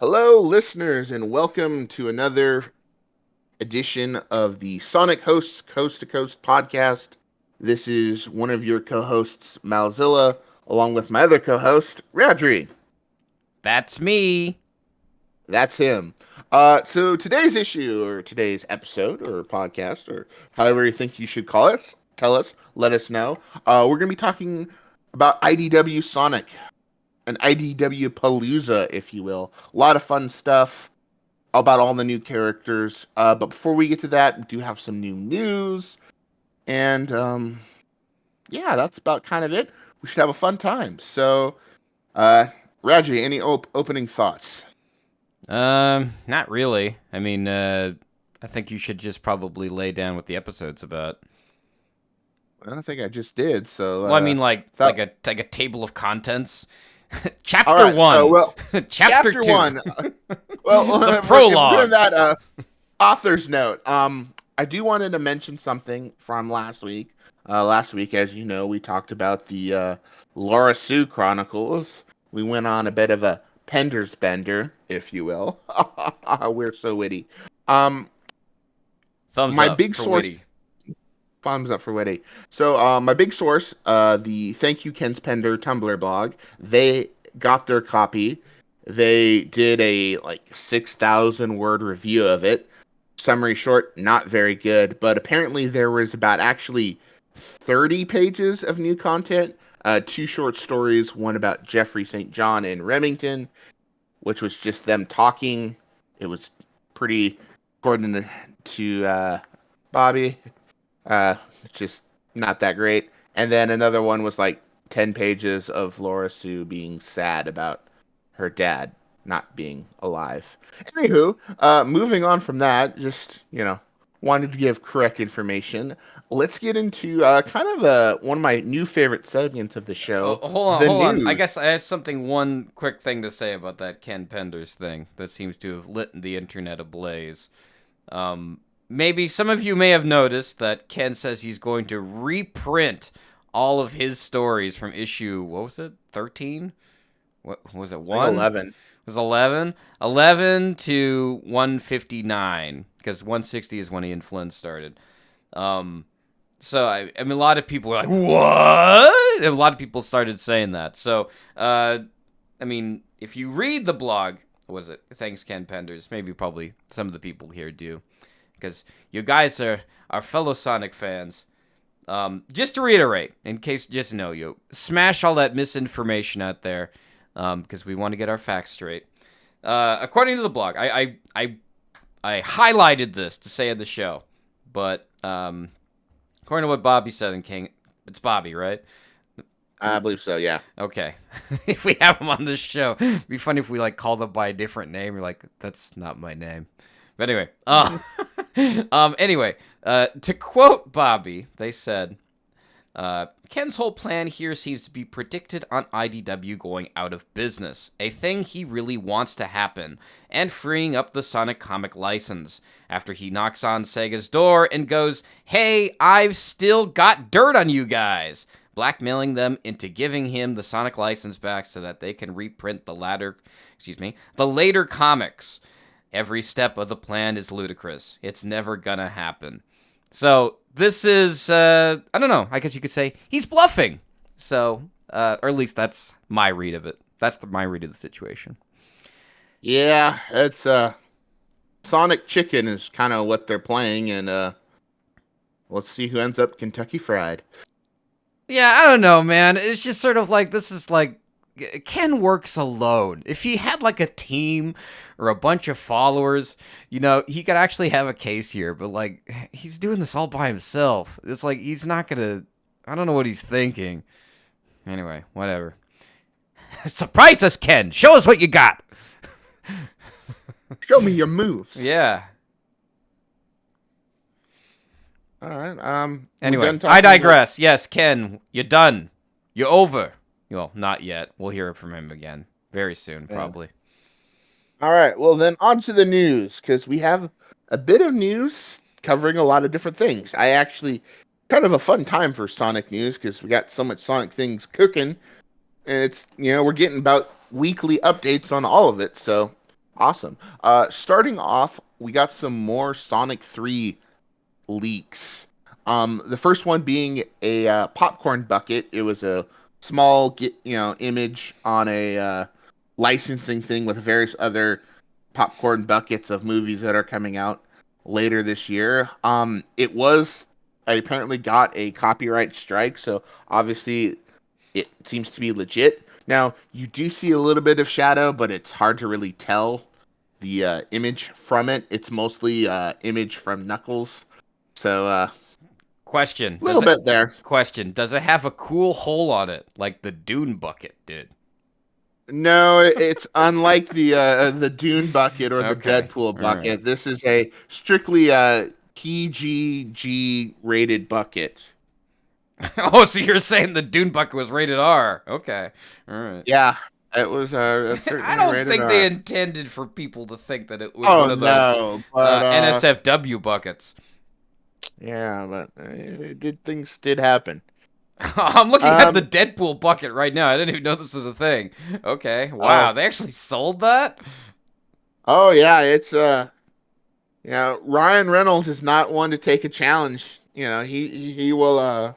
Hello, listeners, and welcome to another edition of the Sonic Hosts Coast to Coast podcast. This is one of your co hosts, Malzilla, along with my other co host, Radrey. That's me. That's him. So today's issue, or today's episode, or podcast, or however you think you should call it, tell us, let us know. We're going to be talking about IDW Sonic, an IDW Palooza, if you will. A lot of fun stuff about all the new characters. But before we get to that, we do have some new news. And yeah, that's about kind of it. We should have a fun time. So, uh, Raji, any opening thoughts? Not really. I think you should just probably lay down what the episode's about. I don't think I just did. So, Well, I mean, like that, like a table of contents. all Chapter right. So, one, well, chapter chapter two, one. Well, the if we're doing prologue. that, author's note. I do wanted to mention something from last week. Last week, as you know, we talked about the Laura Sue Chronicles. We went on a bit of a Pender's bender, if you will. We're so witty. Um, Thumbs my up big for source, witty. thumbs up for witty. So, my big source, the Thank You Ken's Pender Tumblr blog, they got their copy. They did a like 6,000 word review of it. Summary short, not very good, but apparently there was about actually 30 pages of new content. Two short stories, one about Jeffrey St. John in Remington, which was just them talking. It was pretty, according to Bobby, just not that great. And then another one was like 10 pages of Laura Sue being sad about her dad not being alive. Anywho, moving on from that, just, wanted to give correct information. Let's get into kind of one of my new favorite segments of the Oh, show, hold on, the hold on. I news. guess I have one quick thing to say about that Ken Penders thing that seems to have lit the internet ablaze. Maybe some of you may have noticed that Ken says he's going to reprint all of his stories from issue, what was it, 13? What was it, I think 1? It 11. was 11? 11 to 159, because 160 is when he and Flynn started. So, I mean, a lot of people were like, what? And a lot of people started saying that. So, I mean, if you read the blog, what was it? Thanks, Ken Penders. Maybe probably some of the people here do, because you guys are fellow Sonic fans. Just to reiterate, in case you just know you, smash all that misinformation out there, because we want to get our facts straight. According to the blog, I highlighted this to say in the show, but according to what Bobby said in King, it's Bobby, right? I believe so, yeah. Okay. If we have him on this show, it'd be funny if we like called him by a different name. You're like, that's not my name. But anyway, to quote Bobby, they said, Ken's whole plan here seems to be predicted on IDW going out of business, a thing he really wants to happen, and freeing up the Sonic comic license, after he knocks on Sega's door and goes, hey, I've still got dirt on you guys, blackmailing them into giving him the Sonic license back so that they can reprint the later comics. Every step of the plan is ludicrous. It's never gonna happen. So this is, I don't know. I guess you could say he's bluffing. So, or at least that's my read of it. That's my read of the situation. Yeah, it's Sonic Chicken is kind of what they're playing, and let's see who ends up Kentucky Fried. Yeah, I don't know, man. It's just sort of like this is like Ken works alone. If he had like a team or a bunch of followers, he could actually have a case here. But like, he's doing this all by himself. It's like he's not gonna. I don't know what he's thinking. Anyway, whatever. Surprise us, Ken. Show us what you got. Show me your moves. Yeah. All right. Anyway, I digress. Yes, Ken, you're done. You're over. Well, not yet. We'll hear from him again very soon, probably. All right. Well, then on to the news, because we have a bit of news covering a lot of different things. I actually kind of a fun time for Sonic news because we got so much Sonic things cooking, and it's we're getting about weekly updates on all of it. So Awesome. Starting off, we got some more Sonic 3 leaks. The first one being a popcorn bucket. It was a small, image on a licensing thing with various other popcorn buckets of movies that are coming out later this year. I apparently got a copyright strike, so obviously it seems to be legit. Now, you do see a little bit of shadow, but it's hard to really tell the image from it. It's mostly image from Knuckles. So, Question: a little bit there. Does it have a cool hole on it like the Dune bucket did? No, it's unlike the Dune bucket or the Okay, Deadpool all right. bucket. This is a strictly PGG rated bucket. Oh, so you're saying the Dune bucket was rated R? Okay, all right. Yeah, it was I certainly don't rated think they R. intended for people to think that it was Oh one of those no, but NSFW buckets. yeah, but things did happen. I'm looking at the Um, Deadpool bucket right now. I didn't even know this was a thing. Okay, wow, oh, they actually sold that? oh yeah, it's Ryan Reynolds is not one to take a challenge. He will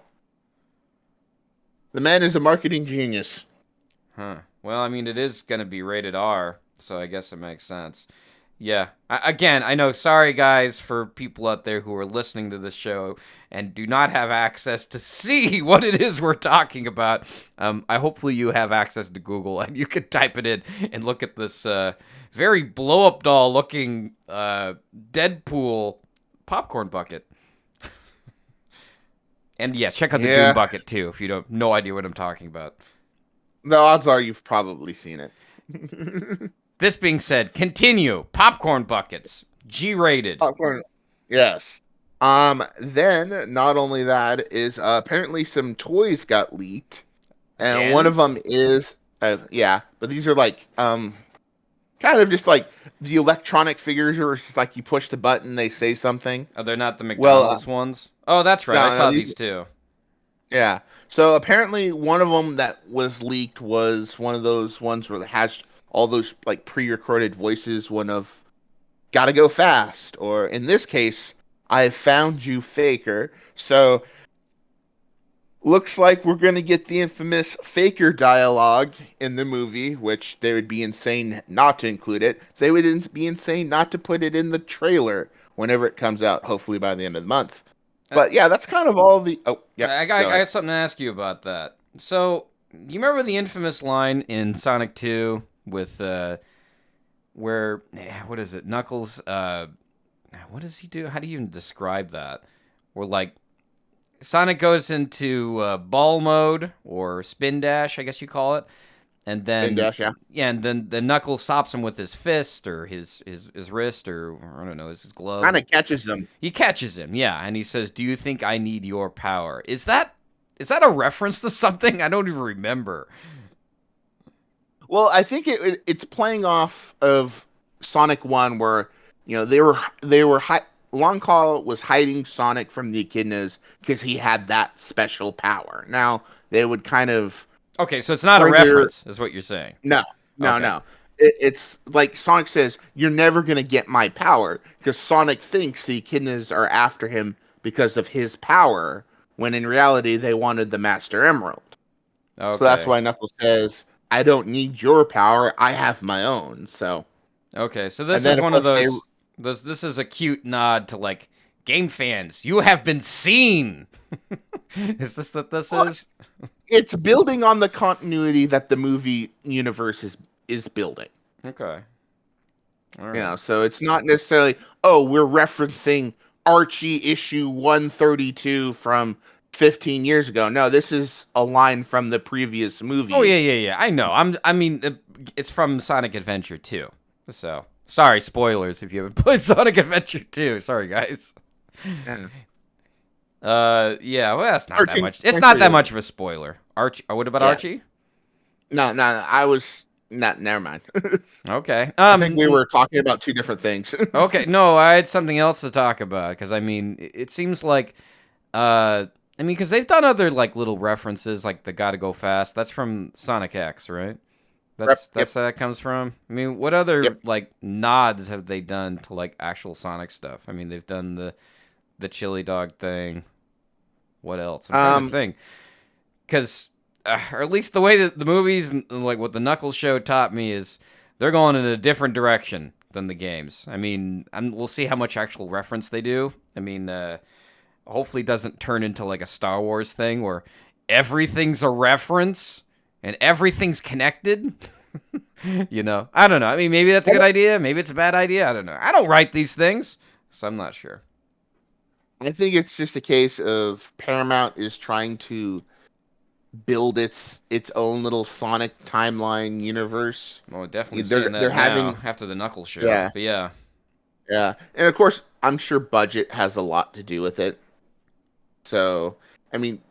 the man is a marketing genius. Huh. Well, I mean, it is going to be rated R, so I guess it makes sense. Yeah. Again, I know, sorry guys for people out there who are listening to this show and do not have access to see what it is we're talking about. I hopefully you have access to Google and you can type it in and look at this very blow up doll looking Deadpool popcorn bucket. And yeah, check out the Dune Yeah, bucket too if you don't no idea what I'm talking about. the odds are you've probably seen it. This being said, continue. Popcorn buckets. G rated. Popcorn. Yes. Then not only that is apparently some toys got leaked, and one Again? of them is yeah, but these are like kind of just like the electronic figures, or it's just like you push the button, they say something. Oh, they're not the Well, McDonald's ones? Oh, that's right. I no, saw these, these too. yeah. So apparently, one of them that was leaked was one of those ones where it has all those like pre-recorded voices. One of "Gotta go fast," or in this case, "I found you, Faker." So looks like we're gonna get the infamous Faker dialogue in the movie, which they would be insane not to include it. They would be insane not to put it in the trailer whenever it comes out. Hopefully by the end of the month. Uh, But yeah, that's kind of all the. Oh, yep. I Go ahead. got something to ask you about that. So, you remember the infamous line in Sonic 2 with, where, what is it? Knuckles, what does he do? How do you even describe that? Where, like, Sonic goes into ball mode or spin dash, I guess you call it, and Spin then dash, yeah. yeah, and then the Knuckles stops him with his fist or his wrist or I don't know, his Kind glove. of catches them. He catches him, yeah, and he says, "Do you think I need your power?" Is that a reference to something? I don't even remember. Well, I think it's playing off of Sonic One, where they were Long Call was hiding Sonic from the echidnas because he had that special power. Now they would kind of Okay, so it's not a further. reference, is what you're saying. No, no, Okay. no. It's like Sonic says, "You're never gonna get my power," because Sonic thinks the echidnas are after him because of his power, when in reality they wanted the Master Emerald. So that's Okay. why Knuckles says, "I don't need your power. I have my own." So, Okay, so and this then is of one of course those this is a cute nod to like game fans. You have been seen. Is this what this well, is? it's building on the continuity that the movie universe is building. Okay. All right. So it's not necessarily, oh, we're referencing Archie issue 132 from 15 years ago. No, this is a line from the previous Oh movie. yeah. I know. I mean it's from Sonic Adventure 2. So, sorry spoilers if you haven't played Sonic Adventure 2. Sorry guys. Yeah. Yeah, well that's not that 13, much. It's not 23 that years. much of a spoiler. Archie, what about Yeah. Archie? No, no, no, I was not. Never mind. Okay. I think we were talking about two different things. Okay, no, I had something else to talk about because I mean, it seems like, I mean, because they've done other like little references, like the "Gotta Go Fast." That's from Sonic X, right? That's Yep. where that comes from. I mean, what Yep. other like nods have they done to like actual Sonic stuff? I mean, they've done the chili dog thing. What else? I'm trying to Um, think. Because, or at least the way that the movies, like what the Knuckles show taught me, is they're going in a different direction than the games. I mean, we'll see how much actual reference they do. I mean, hopefully it doesn't turn into like a Star Wars thing where everything's a reference and everything's connected. I don't know. I mean, maybe that's a good idea. Maybe it's a bad idea. I don't know. I don't write these things, so I'm not sure. I think it's just a case of Paramount is trying to build its own little Sonic timeline universe. Well, definitely seeing They're that now having after the Knuckles show. yeah, But yeah. yeah. And of course, I'm sure budget has a lot to do with it. So, I mean,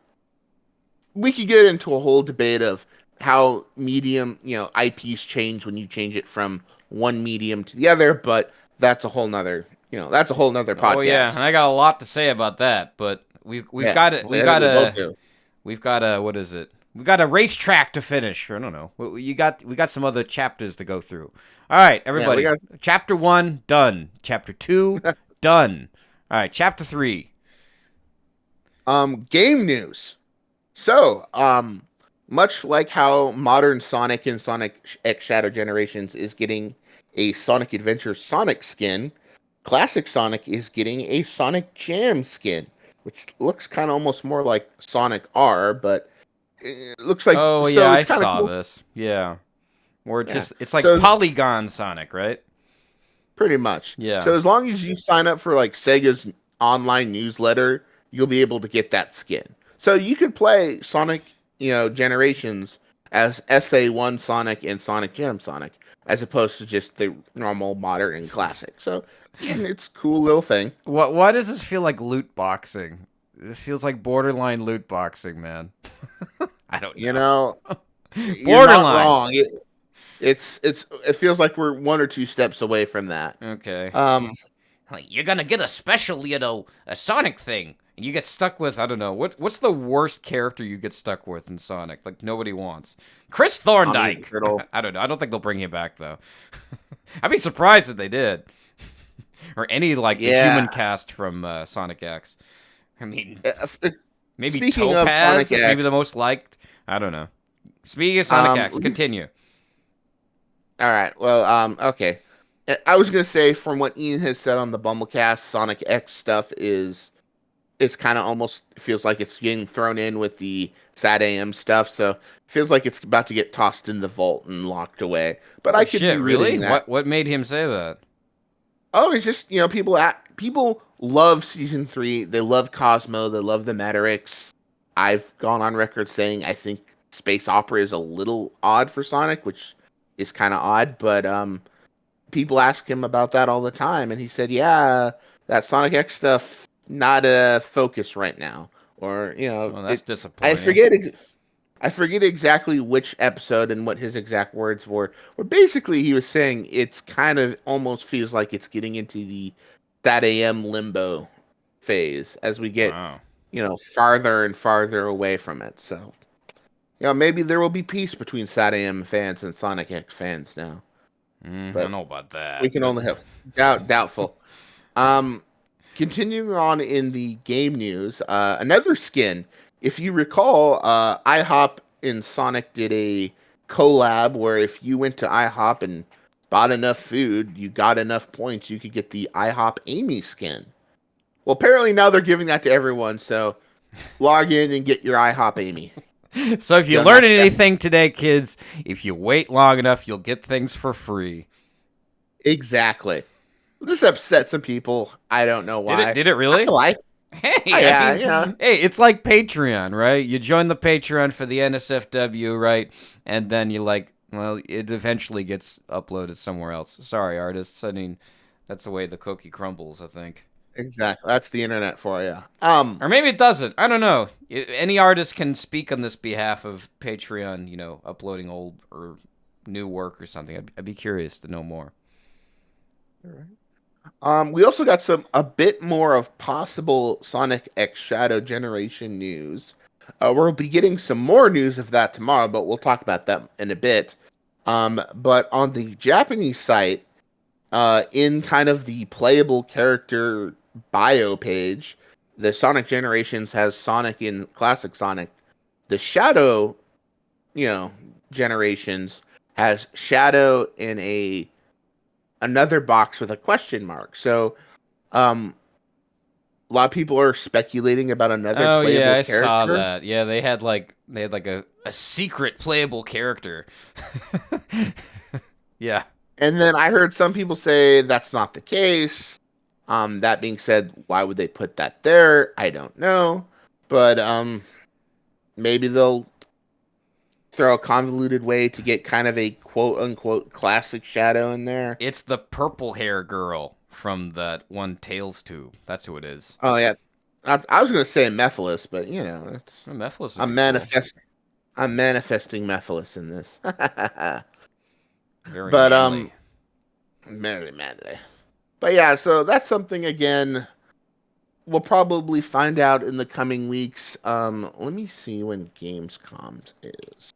we could get into a whole debate of how medium, IPs change when you change it from one medium to the other, but that's a whole nother Oh yeah, and podcast. I got a lot to say about that, but we've Yeah, got it. I think we both do. We've got a what is it? We've got a racetrack to finish. I don't know. We got some other chapters to go through. All right, Yeah, we everybody. Chapter 1 done. Chapter 2 got done. All right, chapter 3. game news. So, much like how modern Sonic and Sonic X Shadow Generations is getting a Sonic Adventure Sonic skin, Classic Sonic is getting a Sonic Jam skin, which looks kind of almost more like Sonic R, but it looks like Oh yeah, so I it's kind of saw cool. this. Yeah. Or Yeah. it's like So Polygon Sonic, right? pretty much. Yeah. So as long as you sign up for like Sega's online newsletter, you'll be able to get that skin. So you could play Sonic, Generations as SA1 Sonic and Sonic Jam Sonic, as opposed to just the normal modern and classic. So again, it's a cool little thing. Why does this feel like loot boxing? This feels like borderline loot boxing, man. I don't You know. know, you're not Borderline. wrong. It feels like we're one or two steps away from that. Okay. Um, Like, you're gonna get a special, a Sonic thing, and you get stuck with I don't know what's the worst character you get stuck with in Sonic? Like nobody wants Chris Tommy the Thorndike. Turtle. I don't know. I don't think they'll bring him back though. I'd be surprised if they did, or any like the Yeah. human cast from Sonic X. I mean, maybe Speaking of Sonic Topaz is maybe the X, most liked. I don't know. Speaking of Sonic X, he's continue. all right. Well, okay. I was gonna say from what Ian has said on the Bumblecast, Sonic X stuff is it's kind of almost feels like it's getting thrown in with the Sad AM stuff, so it feels like it's about to get tossed in the vault and locked away. But Oh I could be shit! Really? reading that. What made him say that? Oh, it's just people love season 3. They love Cosmo. They love the Matrix. I've gone on record saying I think space opera is a little odd for Sonic, which is kind of odd. But people ask him about that all the time, and he said, "Yeah, that Sonic X stuff not a focus right now." Or Well, that's it. I disappointing. forget. I forget exactly which episode and what his exact words were. But basically, he was saying it's kind of almost feels like it's getting into the that AM limbo phase as we get, Wow. farther and farther away from it. So, maybe there will be peace between SatAM fans and Sonic X fans now. I don't But know about we that, can but only hope. Doubtful. Continuing on in the game news, another skin. If you recall, IHOP and Sonic did a collab where if you went to IHOP and bought enough food, you got enough points, you could get the IHOP Amy skin. Well, apparently now they're giving that to everyone, so log in and get your IHOP Amy. so if you Done learn that step. anything today, kids, if you wait long enough, you'll get things for free. Exactly. This upset some people. I don't know Did it? why. Did it I really? like. Oh, Hey, I yeah, mean, yeah. hey, it's like Patreon, right? You join the Patreon for the NSFW, right? And then you like, well, it eventually gets uploaded somewhere else. Sorry, artists. I mean, that's the way the cookie crumbles, I think. Exactly. That's the internet for you. Or maybe it doesn't. I don't know. Any artist can speak on this behalf of Patreon, uploading old or new work or something. I'd be curious to know more. We also got a bit more of possible Sonic X Shadow Generation news. We'll be getting some more news of that tomorrow, but we'll talk about that in a bit. But on the Japanese site, in kind of the playable character bio page, the Sonic Generations has Sonic in Classic Sonic. The Shadow, you know, Generations has Shadow in a another box with a question mark. So, a lot of people are speculating about another Oh yeah, playable I saw character. that. Yeah, they had like a secret playable character. Yeah. And then I heard some people say that's not the case. That being said, why would they put that there? I don't know. But maybe they'll throw a convoluted way to get kind of a quote unquote classic Shadow in there. It's the purple hair girl from that one Tails tube. That's who it is. Oh yeah. I was gonna say Mephiles, but you know, it's Oh, Mephiles would I'm be cool. manifest I'm manifesting Mephiles in this. Very But manly. Merry Manly. But yeah, so that's something again we'll probably find out in the coming weeks. Let me see when Gamescom is.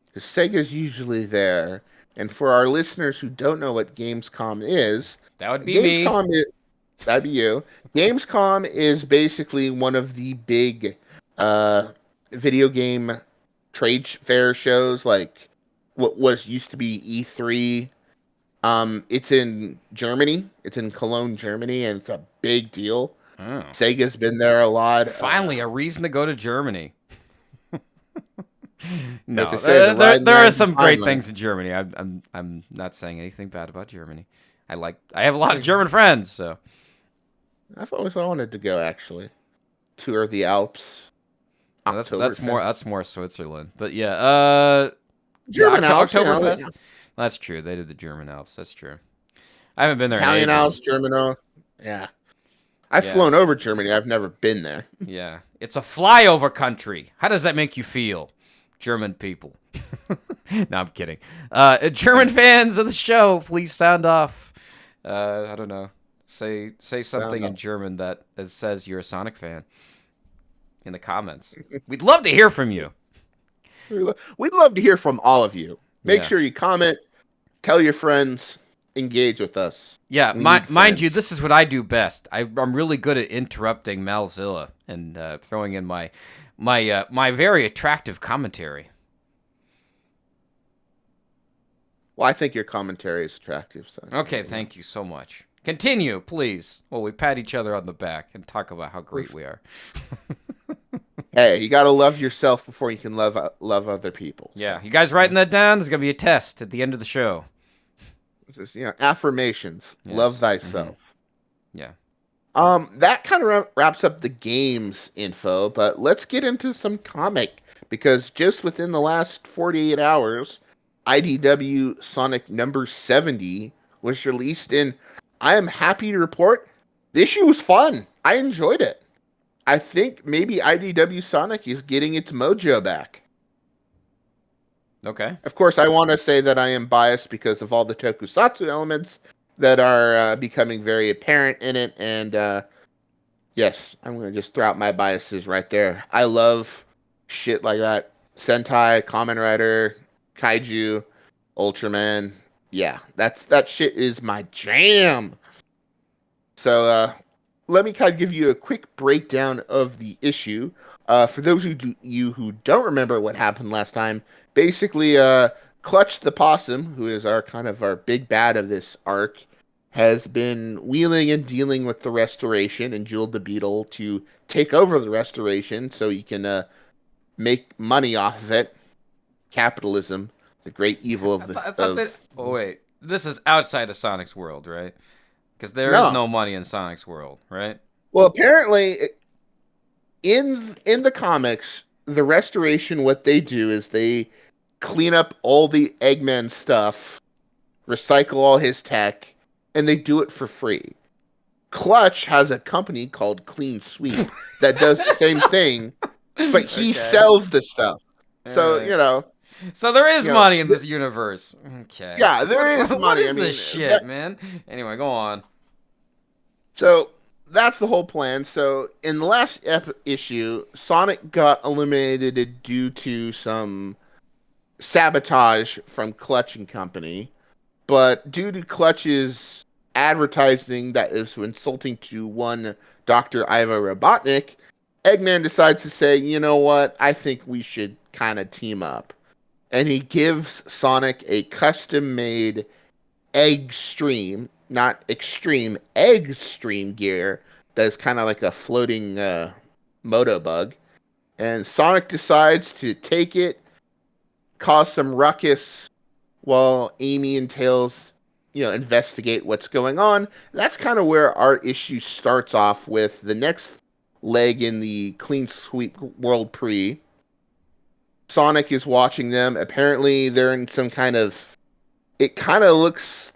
Because Sega's usually there. And for our listeners who don't know what Gamescom is, That would be me. Gamescom is that'd be you. Gamescom is basically one of the big uh video game trade fair shows, like what was used to be E3. It's in Germany. It's in Cologne, Germany, and it's a big deal. Oh. Sega's been there a lot. Finally, a reason to go to Germany. Like to No, say, the there ride there are lands some great finally. things in Germany. I'm not saying anything bad about Germany. I have a lot of German friends, so I've always wanted to go actually tour the Alps, no, Oktoberfest, that's more Switzerland. But yeah, yeah, German Alps. You know, Oktoberfest. That's true. They did the German Alps. That's true. I haven't been there in Italian Alps, ages. German Alps. Yeah, I've Yeah, flown over Germany. I've never been there. yeah. It's a flyover country. How does that make you feel, German people? No, I'm kidding. German fans of the show, please sound off. I don't know. Say something Sound in off. German that says you're a Sonic fan in the comments. We'd love to hear from you. We'd love to hear from all of you. Make Yeah. sure you comment, tell your friends, engage with us. Yeah, We need mind you, friends. this is what I do best. I'm really good at interrupting Malzilla and throwing in my very attractive commentary. Well, I think your commentary is attractive. So, Okay, you know. thank you so much. Continue, please. Well, we pat each other on the back and talk about how great we are. Hey, you gotta love yourself before you can love other people. Yeah, So, you guys you know, writing that down? There's gonna be a test at the end of the show. just affirmations. Love Yes. thyself. Yeah. That kind of wraps up the games info, but let's get into some comic because just within the last 48 hours, IDW Sonic number 70 was released, and I am happy to report the issue was fun. I enjoyed it. I think maybe IDW Sonic is getting its mojo back. Okay. Of course, I want to say that I am biased because of all the tokusatsu elements that are becoming very apparent in it. And yes, I'm going to just throw out my biases right there. I love shit like that. Sentai, Kamen Rider, Kaiju, Ultraman. Yeah, that shit is my jam. So let me kind of give you a quick breakdown of the issue. For those you who don't remember what happened last time, basically, Clutch the Possum, who is our kind of our big bad of this arc, has been wheeling and dealing with the Restoration and Jewel the Beetle to take over the Restoration so he can make money off of it. Capitalism, the great evil of the I thought that. of Oh wait, this is outside of Sonic's world, right? Because there is no. no money in Sonic's world, right? Well, apparently, in the comics, the Restoration, what they do is they clean up all the Eggman stuff, recycle all his tech, and they do it for free. Clutch has a company called Clean Sweep that does the same thing, but he Okay. sells the stuff. All So right. So there is you know, money in this universe. Okay. yeah, there is What money. I is mean, this shit, man? Anyway, go on. so that's the whole plan. So in the last issue, Sonic got eliminated due to some sabotage from Clutch and Company. But due to Clutch's advertising that is insulting to one Dr. Iva Robotnik, Eggman decides to say, you know what, I think we should kind of team up. And he gives Sonic a custom made egg stream, not extreme, egg stream gear that is kind of like a floating moto bug. And Sonic decides to take it, cause some ruckus while Amy and Tails, investigate what's going on. That's kind of where our issue starts off with the next leg in the Clean Sweep World Prix. Sonic is watching them. Apparently, they're in some kind of. It kind of looks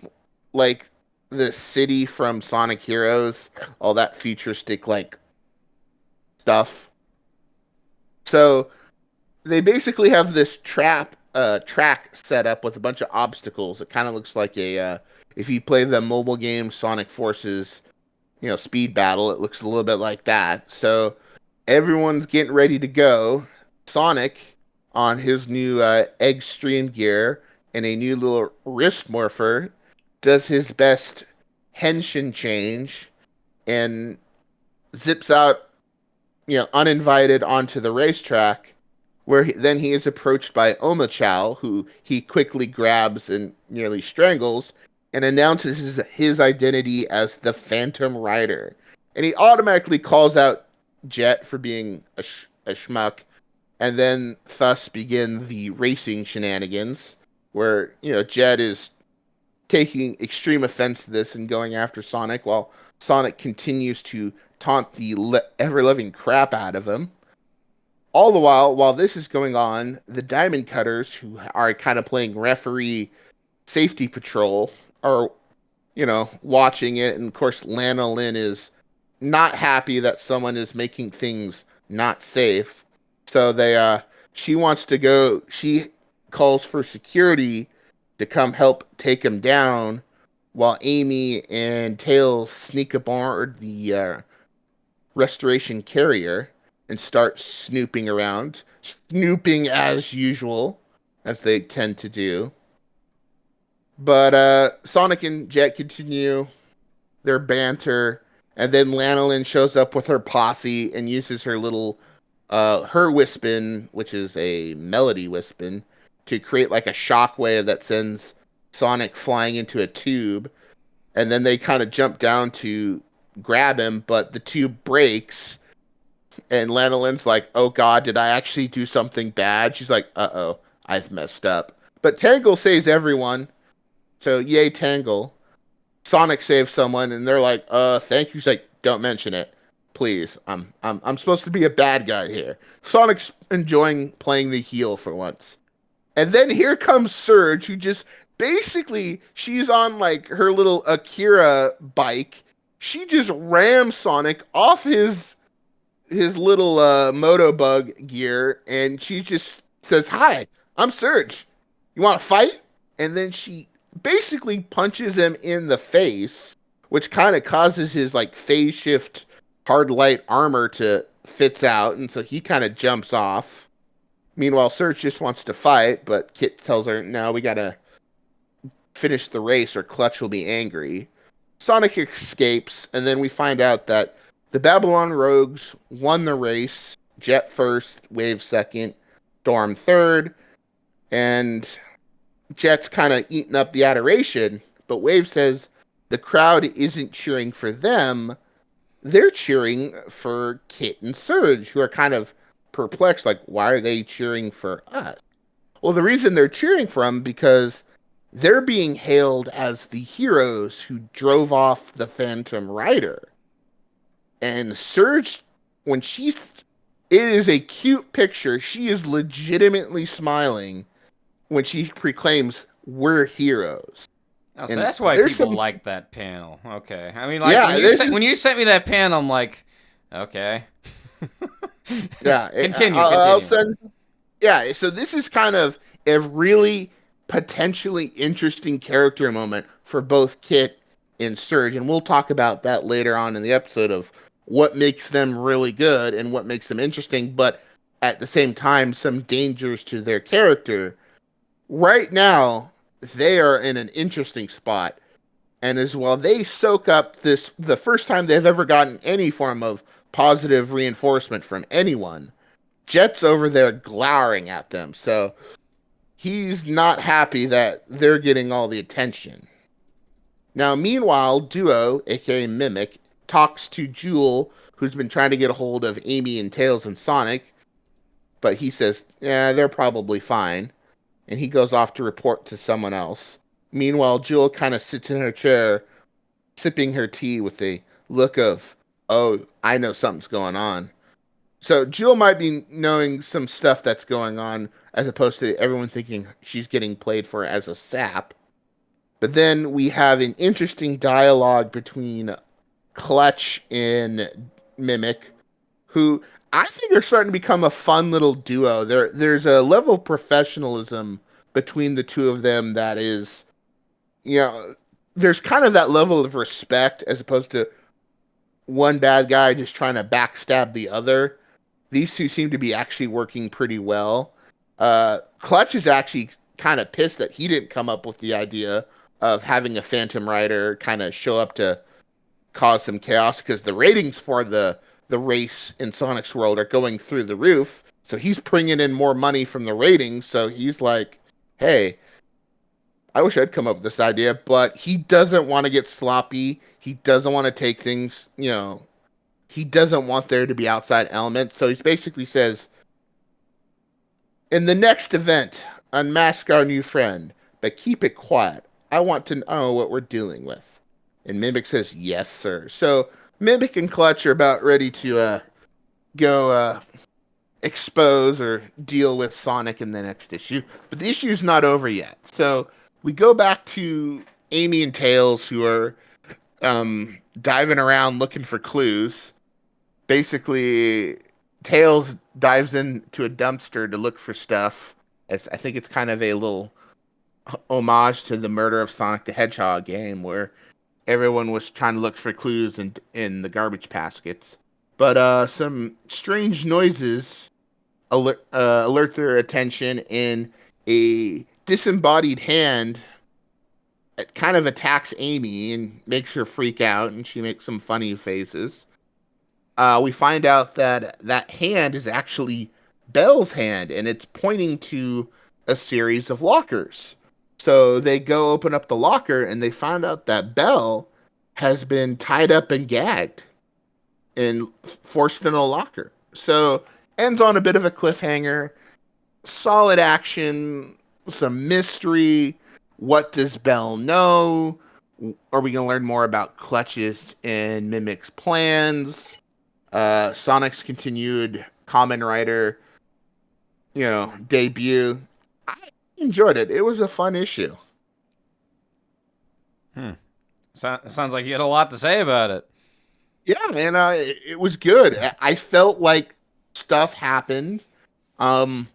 like the city from Sonic Heroes, all that futuristic like stuff. So they basically have this track set up with a bunch of obstacles. It kind of looks like a if you play the mobile game Sonic Forces, speed battle, it looks a little bit like that. So everyone's getting ready to go. Sonic on his new egg stream gear and a new little wrist morpher does his best henshin change and zips out, uninvited onto the racetrack, where then he is approached by Omochao, who he quickly grabs and nearly strangles, and announces his identity as the Phantom Rider. And he automatically calls out Jet for being a schmuck, and then thus begin the racing shenanigans, where, Jet is taking extreme offense to this and going after Sonic, while Sonic continues to taunt the ever-loving crap out of him. All the while this is going on, the Diamond Cutters, who are kind of playing referee safety patrol, are, watching it. And of course, Lana Lynn is not happy that someone is making things not safe. So she calls for security to come help take him down, while Amy and Tails sneak aboard the restoration carrier and start snooping around. Snooping as usual, as they tend to do. But Sonic and Jet continue their banter, and then Lanolin shows up with her posse and uses her little, her Wispin, which is a melody Wispin, to create like a shockwave that sends Sonic flying into a tube. And then they kind of jump down to grab him, but the tube breaks. And Lanolin's like, oh god, did I actually do something bad? She's like, uh-oh, I've messed up. But Tangle saves everyone. So yay, Tangle. Sonic saves someone, and they're like, thank you. She's like, don't mention it. Please. I'm supposed to be a bad guy here. Sonic's enjoying playing the heel for once. And then here comes Surge, who just basically, she's on like her little Akira bike. She just rams Sonic off his little Motobug gear, and she just says, "Hi, I'm Surge. You want to fight?" And then she basically punches him in the face, which kind of causes his like phase shift hard light armor to fits out, and so he kind of jumps off. Meanwhile, Surge just wants to fight, but Kit tells her, "No, we gotta finish the race, or Clutch will be angry." Sonic escapes, and then we find out that the Babylon Rogues won the race. Jet first, Wave second, Storm third, and Jet's kind of eating up the adoration, but Wave says the crowd isn't cheering for them. They're cheering for Kit and Surge, who are kind of perplexed, like, why are they cheering for us? Well, the reason they're cheering for them because they're being hailed as the heroes who drove off the Phantom Rider. And Surge, it is a cute picture. She is legitimately smiling when she proclaims, "We're heroes." Oh, so And that's why there's people some, like that panel. Okay. I mean, like, yeah, when you sent me that panel, I'm like, okay. yeah. I'll Continue. send. Yeah, so this is kind of a really potentially interesting character moment for both Kit and Surge, and we'll talk about that later on in the episode of what makes them really good and what makes them interesting, but at the same time, some dangers to their character. right now they are in an interesting spot. And as well, they soak up this the first time they've ever gotten any form of positive reinforcement from anyone. Jet's over there glowering at them, so he's not happy that they're getting all the attention. Now, meanwhile, Duo, aka Mimic, talks to Jewel, who's been trying to get a hold of Amy and Tails and Sonic, but he says, yeah, they're probably fine. And he goes off to report to someone else. Meanwhile, Jewel kind of sits in her chair, sipping her tea with a look of, oh, I know something's going on. So Jewel might be knowing some stuff that's going on, as opposed to everyone thinking she's getting played for as a sap. But then we have an interesting dialogue between Clutch and Mimic, who I think are starting to become a fun little duo. There's a level of professionalism between the two of them that is, you know, there's kind of that level of respect as opposed to one bad guy just trying to backstab the other. These two seem to be actually working pretty well. Clutch is actually kind of pissed that he didn't come up with the idea of having a Phantom Rider kind of show up to cause some chaos because the ratings for the race in Sonic's world are going through the roof. So he's bringing in more money from the ratings. So he's like, hey, I wish I'd come up with this idea, but he doesn't want to get sloppy. He doesn't want to take things, he doesn't want there to be outside elements. So he basically says, in the next event, unmask our new friend, but keep it quiet. I want to know what we're dealing with. And Mimic says, yes, sir. So Mimic and Clutch are about ready to go expose or deal with Sonic in the next issue. But the issue's not over yet. So we go back to Amy and Tails, who are diving around looking for clues. Basically, Tails dives into a dumpster to look for stuff. As I think it's kind of a little homage to the Murder of Sonic the Hedgehog game, where everyone was trying to look for clues in the garbage baskets. But some strange noises alert their attention, and a disembodied hand it kind of attacks Amy and makes her freak out, and she makes some funny faces. We find out that that hand is actually Belle's hand, and it's pointing to a series of lockers. So they go open up the locker, and they find out that Belle has been tied up and gagged and forced in a locker. So ends on a bit of a cliffhanger. Solid action, some mystery. What does Belle know? Are we going to learn more about Clutch's and Mimic's plans? Sonic's continued Kamen Rider, debut. I enjoyed it. It was a fun issue. Sounds like you had a lot to say about it. Yeah, man, it was good. I felt like stuff happened. Um,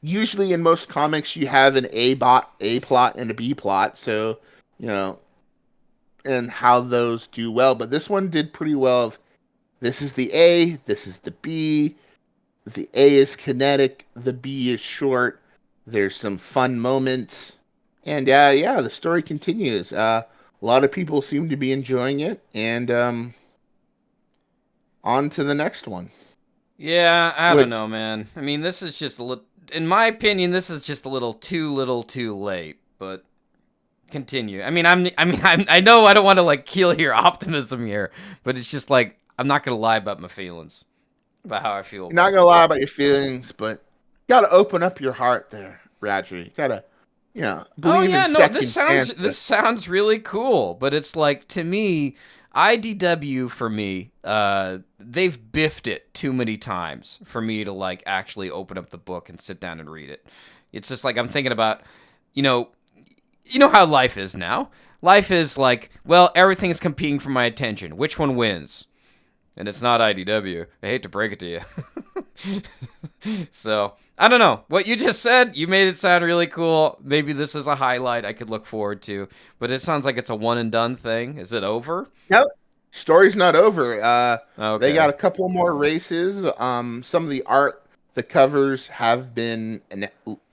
Usually in most comics, you have an A plot, and a B plot. So, you know, and how those do well. But this one did pretty well. This is the A, this is the B. The A is kinetic, the B is short. There's some fun moments, and yeah, the story continues. A lot of people seem to be enjoying it, and on to the next one. Yeah, I don't Which know, man. I mean, this is just a little. In my opinion, this is just a little, too late. But continue. I mean, I know I don't want to like kill your optimism here, but it's just like I'm not gonna lie about my feelings, about how I feel you're not about gonna this. lie about your feelings, but you gotta open up your heart there, Radrey. You gotta, Oh believe in yeah, no, second chances. this sounds really cool, but it's like to me, IDW for me, they've biffed it too many times for me to like actually open up the book and sit down and read it. It's just like I'm thinking about, you know, you know how life is now. Life is like, well, everything's competing for my attention. Which one wins? And it's not IDW. I hate to break it to you. So, I don't know. What you just said, you made it sound really cool. Maybe this is a highlight I could look forward to. But it sounds like it's a one and done thing. Is it over? Nope. Story's not over. They got Okay. a couple more races. Some of the art the covers have been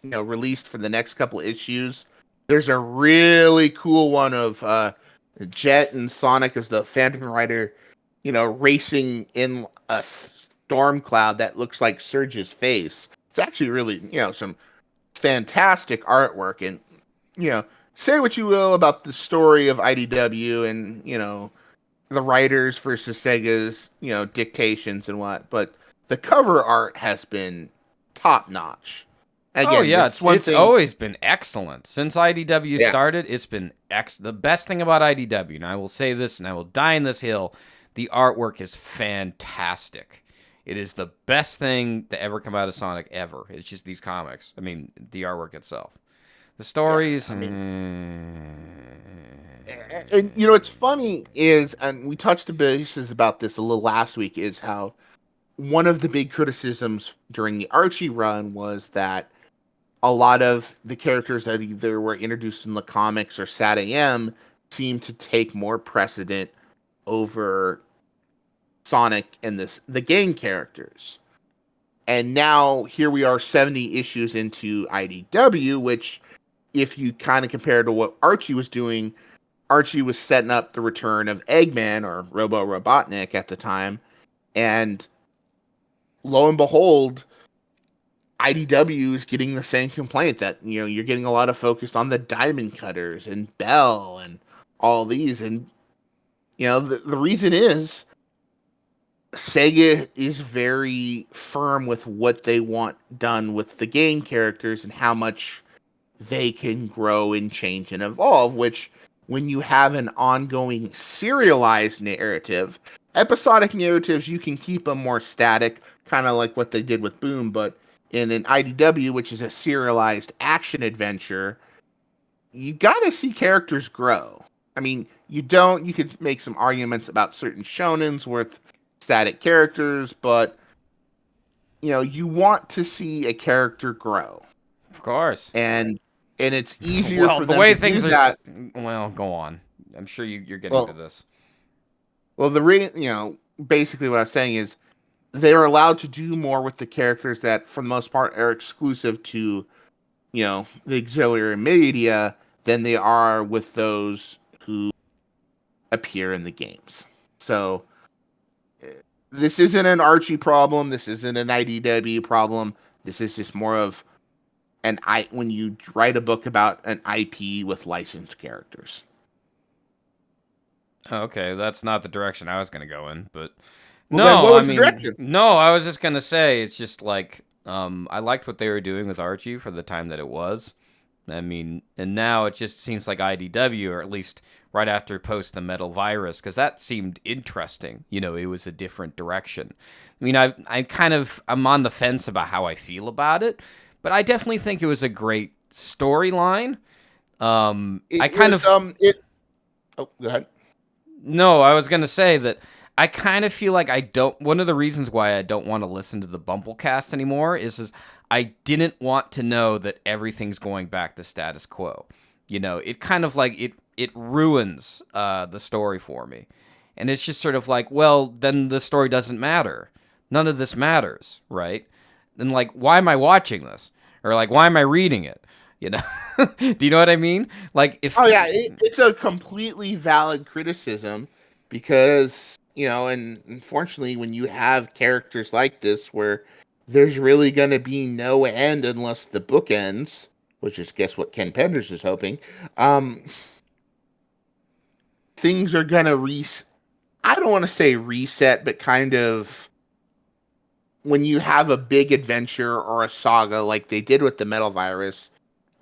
released for the next couple issues. There's a really cool one of Jet and Sonic as the Phantom Rider, racing in a storm cloud that looks like Surge's face. It's actually really, some fantastic artwork. And, you know, say what you will about the story of IDW and, the writers versus Sega's, dictations and what, but the cover art has been top notch. Oh Again, yeah, that's one it's thing. always been excellent since IDW Yeah. started. It's been the best thing about IDW, and I will say this, and I will die in this hill: the artwork is fantastic. It is the best thing to ever come out of Sonic ever. It's just these comics. I mean, the artwork itself, the Yeah. stories. I mean, and it's funny is, and we touched the bases about this a little last week, is how one of the big criticisms during the Archie run was that a lot of the characters that either were introduced in the comics or Sat AM seem to take more precedent over Sonic and the game characters. And now here we are 70 issues into IDW, which if you kind of compare to what Archie was doing, Archie was setting up the return of Eggman or Robo Robotnik at the time. And lo and behold, IDW is getting the same complaint that, you're getting a lot of focus on the Diamond Cutters and Bell and all these. And, the reason is Sega is very firm with what they want done with the game characters and how much they can grow and change and evolve, which when you have an ongoing serialized narrative, episodic narratives, you can keep them more static, kind of like what they did with Boom, but in an IDW, which is a serialized action adventure, you gotta see characters grow. I mean, you could make some arguments about certain shonens with static characters, but you want to see a character grow. Of course. And it's easier Well, for the them way to do things are. that. Well, go on. I'm sure you're getting to Well, this. basically what I'm saying is they are allowed to do more with the characters that, for the most part, are exclusive to, the auxiliary media than they are with those who appear in the games. So this isn't an Archie problem. This isn't an IDW problem. This is just more of when you write a book about an IP with licensed characters. Okay, that's not the direction I was going to go in, but Well, then no, what I was the mean, direction? no, I was just going to say it's just like I liked what they were doing with Archie for the time that it was. I mean, and now it just seems like IDW, or at least right after post the Metal Virus, because that seemed interesting. It was a different direction. I mean, I'm on the fence about how I feel about it, but I definitely think it was a great storyline. I It kind was of it. Oh, go ahead. No, I was gonna say that I kind of feel like I don't. One of the reasons why I don't want to listen to the Bumblecast anymore is I didn't want to know that everything's going back to status quo. It kind of like it ruins the story for me, and it's just sort of like, well, then the story doesn't matter. None of this matters, right? Then like, why am I watching this? Or like, why am I reading it? You know? Do you know what I mean? Like if Oh yeah, it's a completely valid criticism because and unfortunately, when you have characters like this, where there's really going to be no end unless the book ends, which is guess what Ken Penders is hoping. Um, things are going to I don't want to say reset, but kind of when you have a big adventure or a saga like they did with the Metal Virus,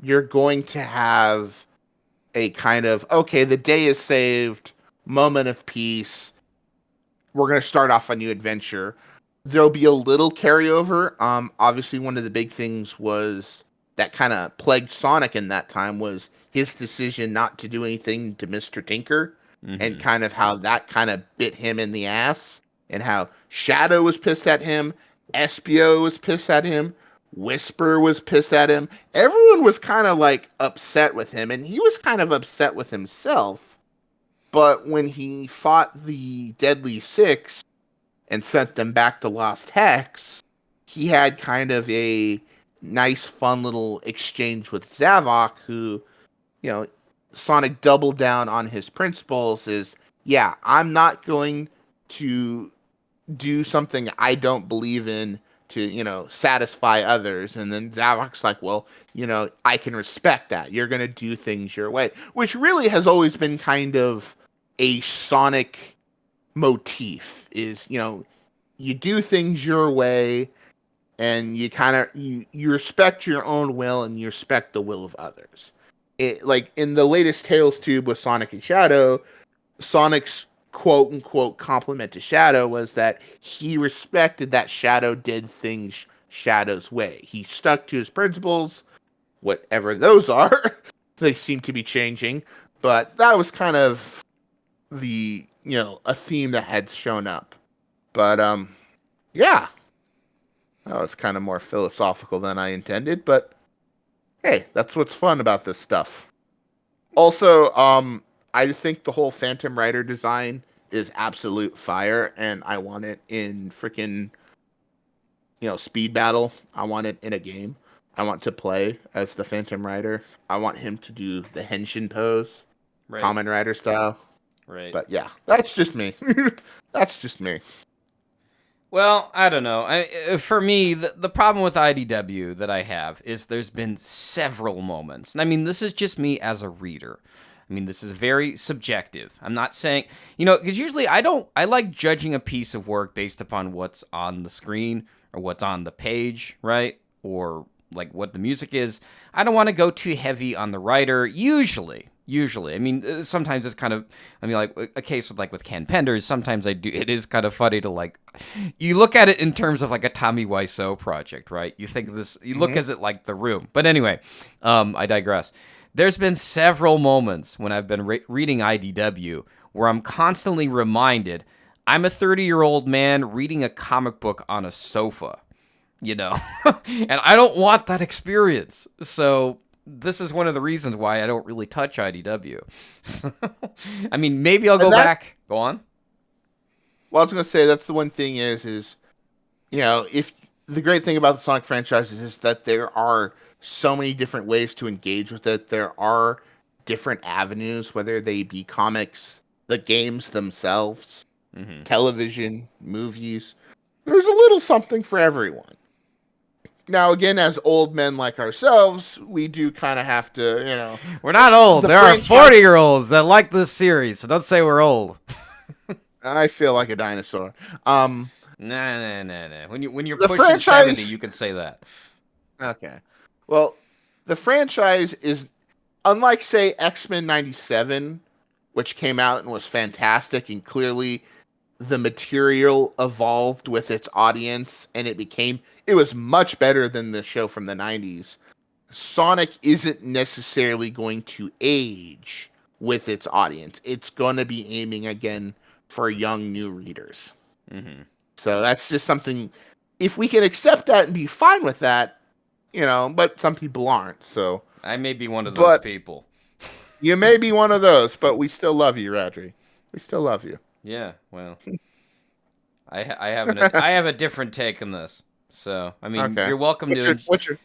you're going to have a kind of okay, the day is saved, moment of peace. We're gonna start off a new adventure. There'll be a little carryover. Obviously, one of the big things was that kind of plagued Sonic in that time was his decision not to do anything to Mr. Tinker, and Mhm. kind of how that kind of bit him in the ass, and how Shadow was pissed at him, Espio was pissed at him, Whisper was pissed at him. Everyone was kind of like upset with him, and he was kind of upset with himself. But when he fought the Deadly Six and sent them back to Lost Hex, he had kind of a nice, fun little exchange with Zavok, who, you know, Sonic doubled down on his principles. Is yeah, I'm not going to do something I don't believe in to, satisfy others. And then Zavok's like, well, I can respect that. You're going to do things your way, which really has always been kind of a Sonic motif is, you do things your way and you kind of, you respect your own will and you respect the will of others. It, like in the latest Tales Tube with Sonic and Shadow, Sonic's quote unquote compliment to Shadow was that he respected that Shadow did things Shadow's way. He stuck to his principles, whatever those are. They seem to be changing, but that was kind of the, a theme that had shown up. But yeah, that was kind of more philosophical than I intended, but hey, that's what's fun about this stuff. Also, I think the whole Phantom Rider design is absolute fire, and I want it in freaking, speed battle. I want it in a game. I want to play as the Phantom Rider. I want him to do the Henshin pose, Right. Kamen Rider style. Right. But yeah, that's just me. That's just me. Well, I don't know. For me, the problem with IDW that I have is there's been several moments. And I mean, this is just me as a reader. I mean, this is very subjective. I'm not saying, because usually I like judging a piece of work based upon what's on the screen or what's on the page, right? Or like what the music is. I don't want to go too heavy on the writer, usually. I mean, sometimes it's kind of, like a case with Ken Penders, sometimes it is kind of funny to like, you look at it in terms of like a Tommy Wiseau project, right? You think this, you look at it like The Room. But anyway, I digress. There's been several moments when I've been reading IDW where I'm constantly reminded I'm a 30-year-old man reading a comic book on a sofa, and I don't want that experience. So this is one of the reasons why I don't really touch IDW. I mean, maybe I'll go back. Go on. Well, I was gonna say that's the one thing is if the great thing about the Sonic franchise is that there are so many different ways to engage with it. There are different avenues, whether they be comics, the games themselves, television, movies. There's a little something for everyone. Now, again, as old men like ourselves, we do kind of have to, We're not old. There are franchise. 40-year-olds that like this series, so don't say we're old. I feel like a dinosaur. Nah. When you're The pushing franchise. 70, you can say that. Okay. Well, the franchise is unlike, say, X-Men '97, which came out and was fantastic, and clearly the material evolved with its audience, and it was much better than the show from the '90s. Sonic isn't necessarily going to age with its audience. It's going to be aiming again for young new readers. So that's just something. If we can accept that and be fine with that, but some people aren't. So I may be one of those people. You may be one of those, but we still love you, Radrey. We still love you. Yeah, well, I have a different take on this. So I mean, Okay. you're welcome What's your?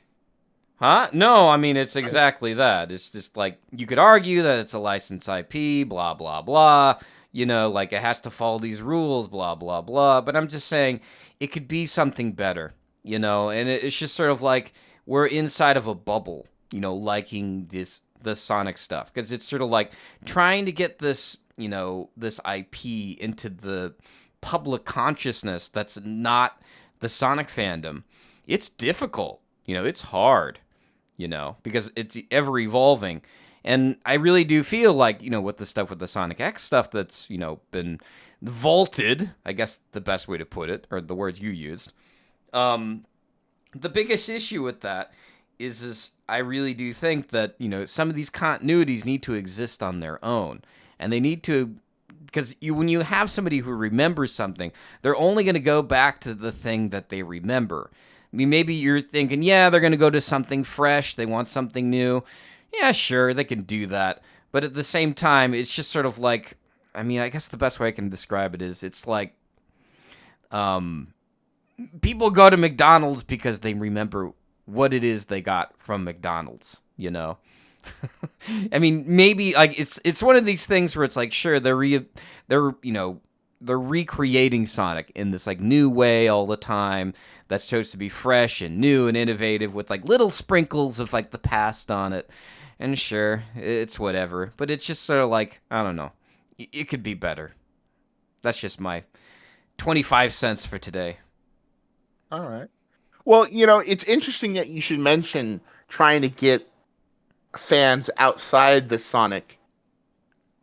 Huh? No, I mean it's exactly that. It's just like you could argue that it's a licensed IP, blah blah blah. Like it has to follow these rules, blah blah blah. But I'm just saying it could be something better, and it's just sort of like we're inside of a bubble, liking the Sonic stuff because it's sort of like trying to get this, this IP into the public consciousness that's not the Sonic fandom. It's difficult, it's hard, because it's ever evolving. And I really do feel like, with the stuff with the Sonic X stuff that's, been vaulted, I guess the best way to put it, or the words you used. The biggest issue with that is I really do think that, some of these continuities need to exist on their own. And they need to, because when you have somebody who remembers something, they're only going to go back to the thing that they remember. I mean, maybe you're thinking, yeah, they're going to go to something fresh. They want something new. Yeah, sure, they can do that. But at the same time, it's just sort of like, I mean, I guess the best way I can describe it is it's like, people go to McDonald's because they remember what it is they got from McDonald's, you know. I mean, maybe like it's one of these things where it's like, sure, they're they're recreating Sonic in this like new way all the time that's supposed to be fresh and new and innovative with like little sprinkles of like the past on it. And sure, it's whatever, but it's just sort of like, I don't know. It could be better. That's just my 25 cents for today. All right. Well, it's interesting that you should mention trying to get fans outside the Sonic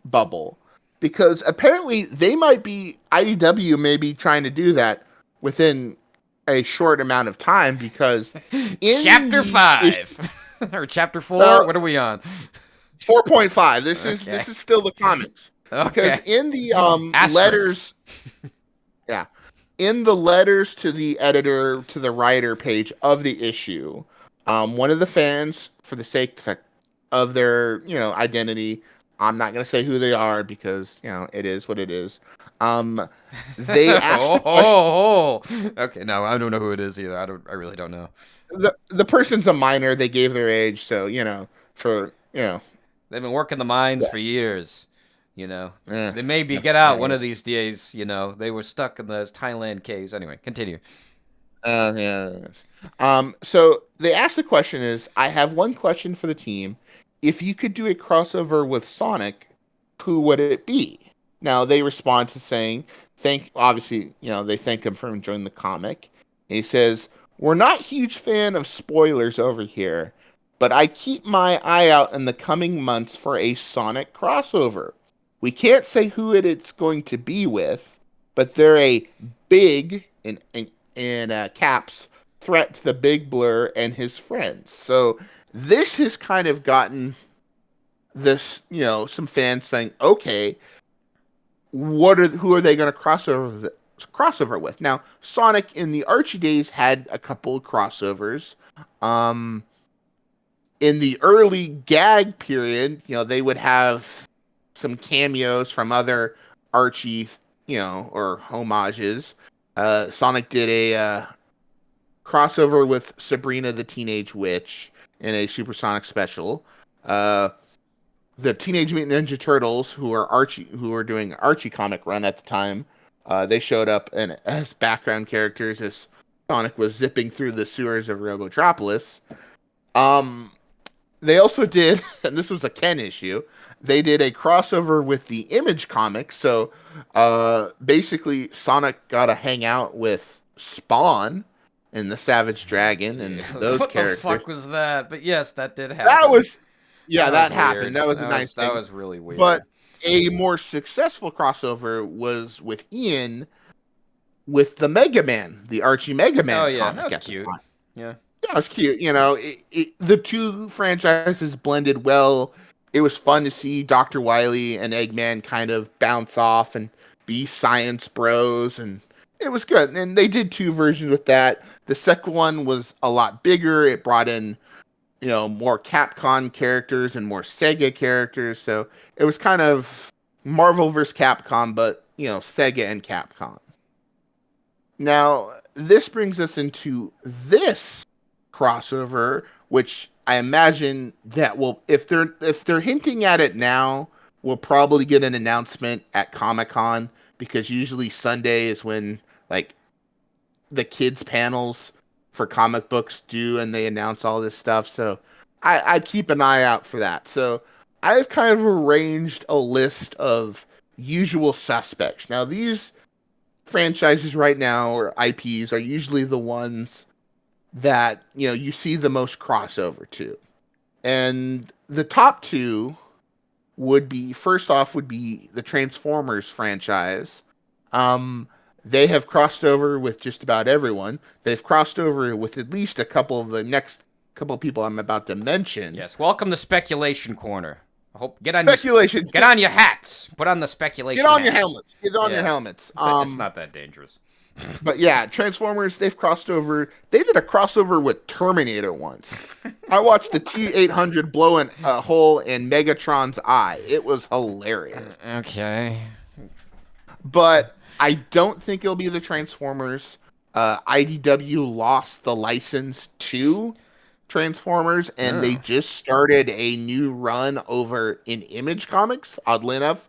bubble because apparently IDW may be trying to do that within a short amount of time because in Chapter the 5 or chapter 4, well, what are we on? 4.5. Okay. This is still the comics. Okay. Because in the Asterisks. letters, yeah, in the letters to the editor to the writer page of the issue, one of the fans, for the sake of their identity, I'm not gonna say who they are because it is what it is. They asked the question. Okay, no, I don't know who it is either. I really don't know. The person's a minor. They gave their age, so for They've been working the mines yeah, for years. You know, eh, they maybe yeah, get out one yeah, of these days. You know, they were stuck in those Thailand caves. Anyway, continue. yeah. Yes. So they asked the question is, I have one question for the team. If you could do a crossover with Sonic, who would it be? Now they respond to saying, obviously, they thank him for enjoying the comic. And he says, we're not huge fan of spoilers over here, but I keep my eye out in the coming months for a Sonic crossover. We can't say who it's going to be with, but they're a big in caps threat to the Big Blur and his friends. So this has kind of gotten some fans saying, okay, who are they going to crossover with? Now, Sonic in the Archie days had a couple of crossovers. In the early gag period, they would have some cameos from other Archie, or homages. Sonic did a crossover with Sabrina the Teenage Witch in a Supersonic special. The Teenage Mutant Ninja Turtles, who are doing Archie comic run at the time, they showed up as background characters as Sonic was zipping through the sewers of Robotropolis. They also did, and this was a Ken issue, they did a crossover with the Image comics. So basically, Sonic got to hang out with Spawn and the Savage Dragon and Dude, those what the characters. fuck was that? But yes, that did That happen. was, yeah, That was that happened. weird. That was a nice That thing. was really weird. But a more successful crossover was with Ian with the Mega Man, the Archie Mega Oh Man yeah, that comic was at the cute. time. Yeah. Yeah, it was cute. The two franchises blended well. It was fun to see Dr. Wily and Eggman kind of bounce off and be science bros, and it was good. And they did two versions with that. The second one was a lot bigger. It brought in, more Capcom characters and more Sega characters. So it was kind of Marvel versus Capcom, but, Sega and Capcom. Now, this brings us into this crossover, which I imagine that will, if they're hinting at it now, we'll probably get an announcement at Comic-Con because usually Sunday is when like the kids panels for comic books do and they announce all this stuff. So I'd keep an eye out for that. So I've kind of arranged a list of usual suspects. Now these franchises right now or IPs are usually the ones that you see the most crossover to. And the top two would be first off would be the Transformers franchise. Um they have crossed over with just about everyone. They've crossed over with at least a couple of the next couple of people I'm about to mention. Yes. Welcome to Speculation Corner. I hope Speculations. get on your hats. Put on the speculation Get on hats. your helmets. Get on your Yeah. helmets. It's not that dangerous. But yeah, Transformers, they've crossed over. They did a crossover with Terminator once. I watched the T-800 blow a hole in Megatron's eye. It was hilarious. Okay. But I don't think it'll be the Transformers. IDW lost the license to Transformers, and they Oh. just started a new run over in Image Comics, oddly enough.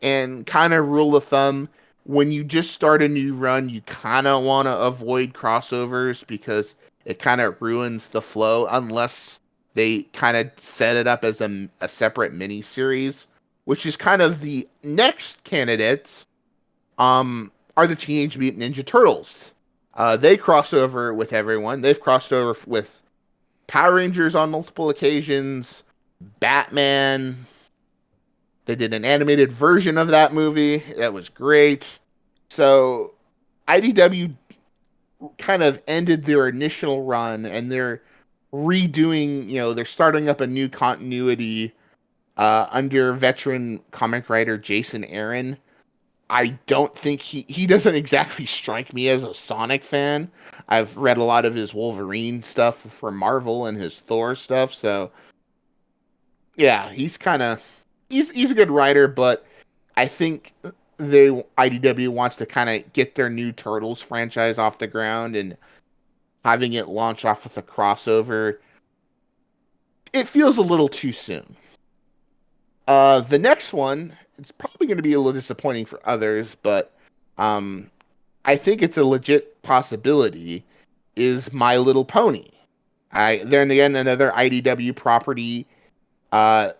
And kind of rule of thumb, when you just start a new run, you kind of want to avoid crossovers because it kind of ruins the flow unless they kind of set it up as a separate mini series, which is kind of the next candidates are the Teenage Mutant Ninja Turtles. They cross over with everyone. They've crossed over with Power Rangers on multiple occasions, Batman. They did an animated version of that movie. That was great. So IDW kind of ended their initial run and they're redoing, they're starting up a new continuity under veteran comic writer Jason Aaron. I don't think he doesn't exactly strike me as a Sonic fan. I've read a lot of his Wolverine stuff for Marvel and his Thor stuff, so yeah, he's a good writer, but I think IDW wants to kind of get their new Turtles franchise off the ground and having it launch off with a crossover. It feels a little too soon. The next one, it's probably going to be a little disappointing for others, but um, I think it's a legit possibility. Is My Little Pony? Then again, another IDW property. Uh,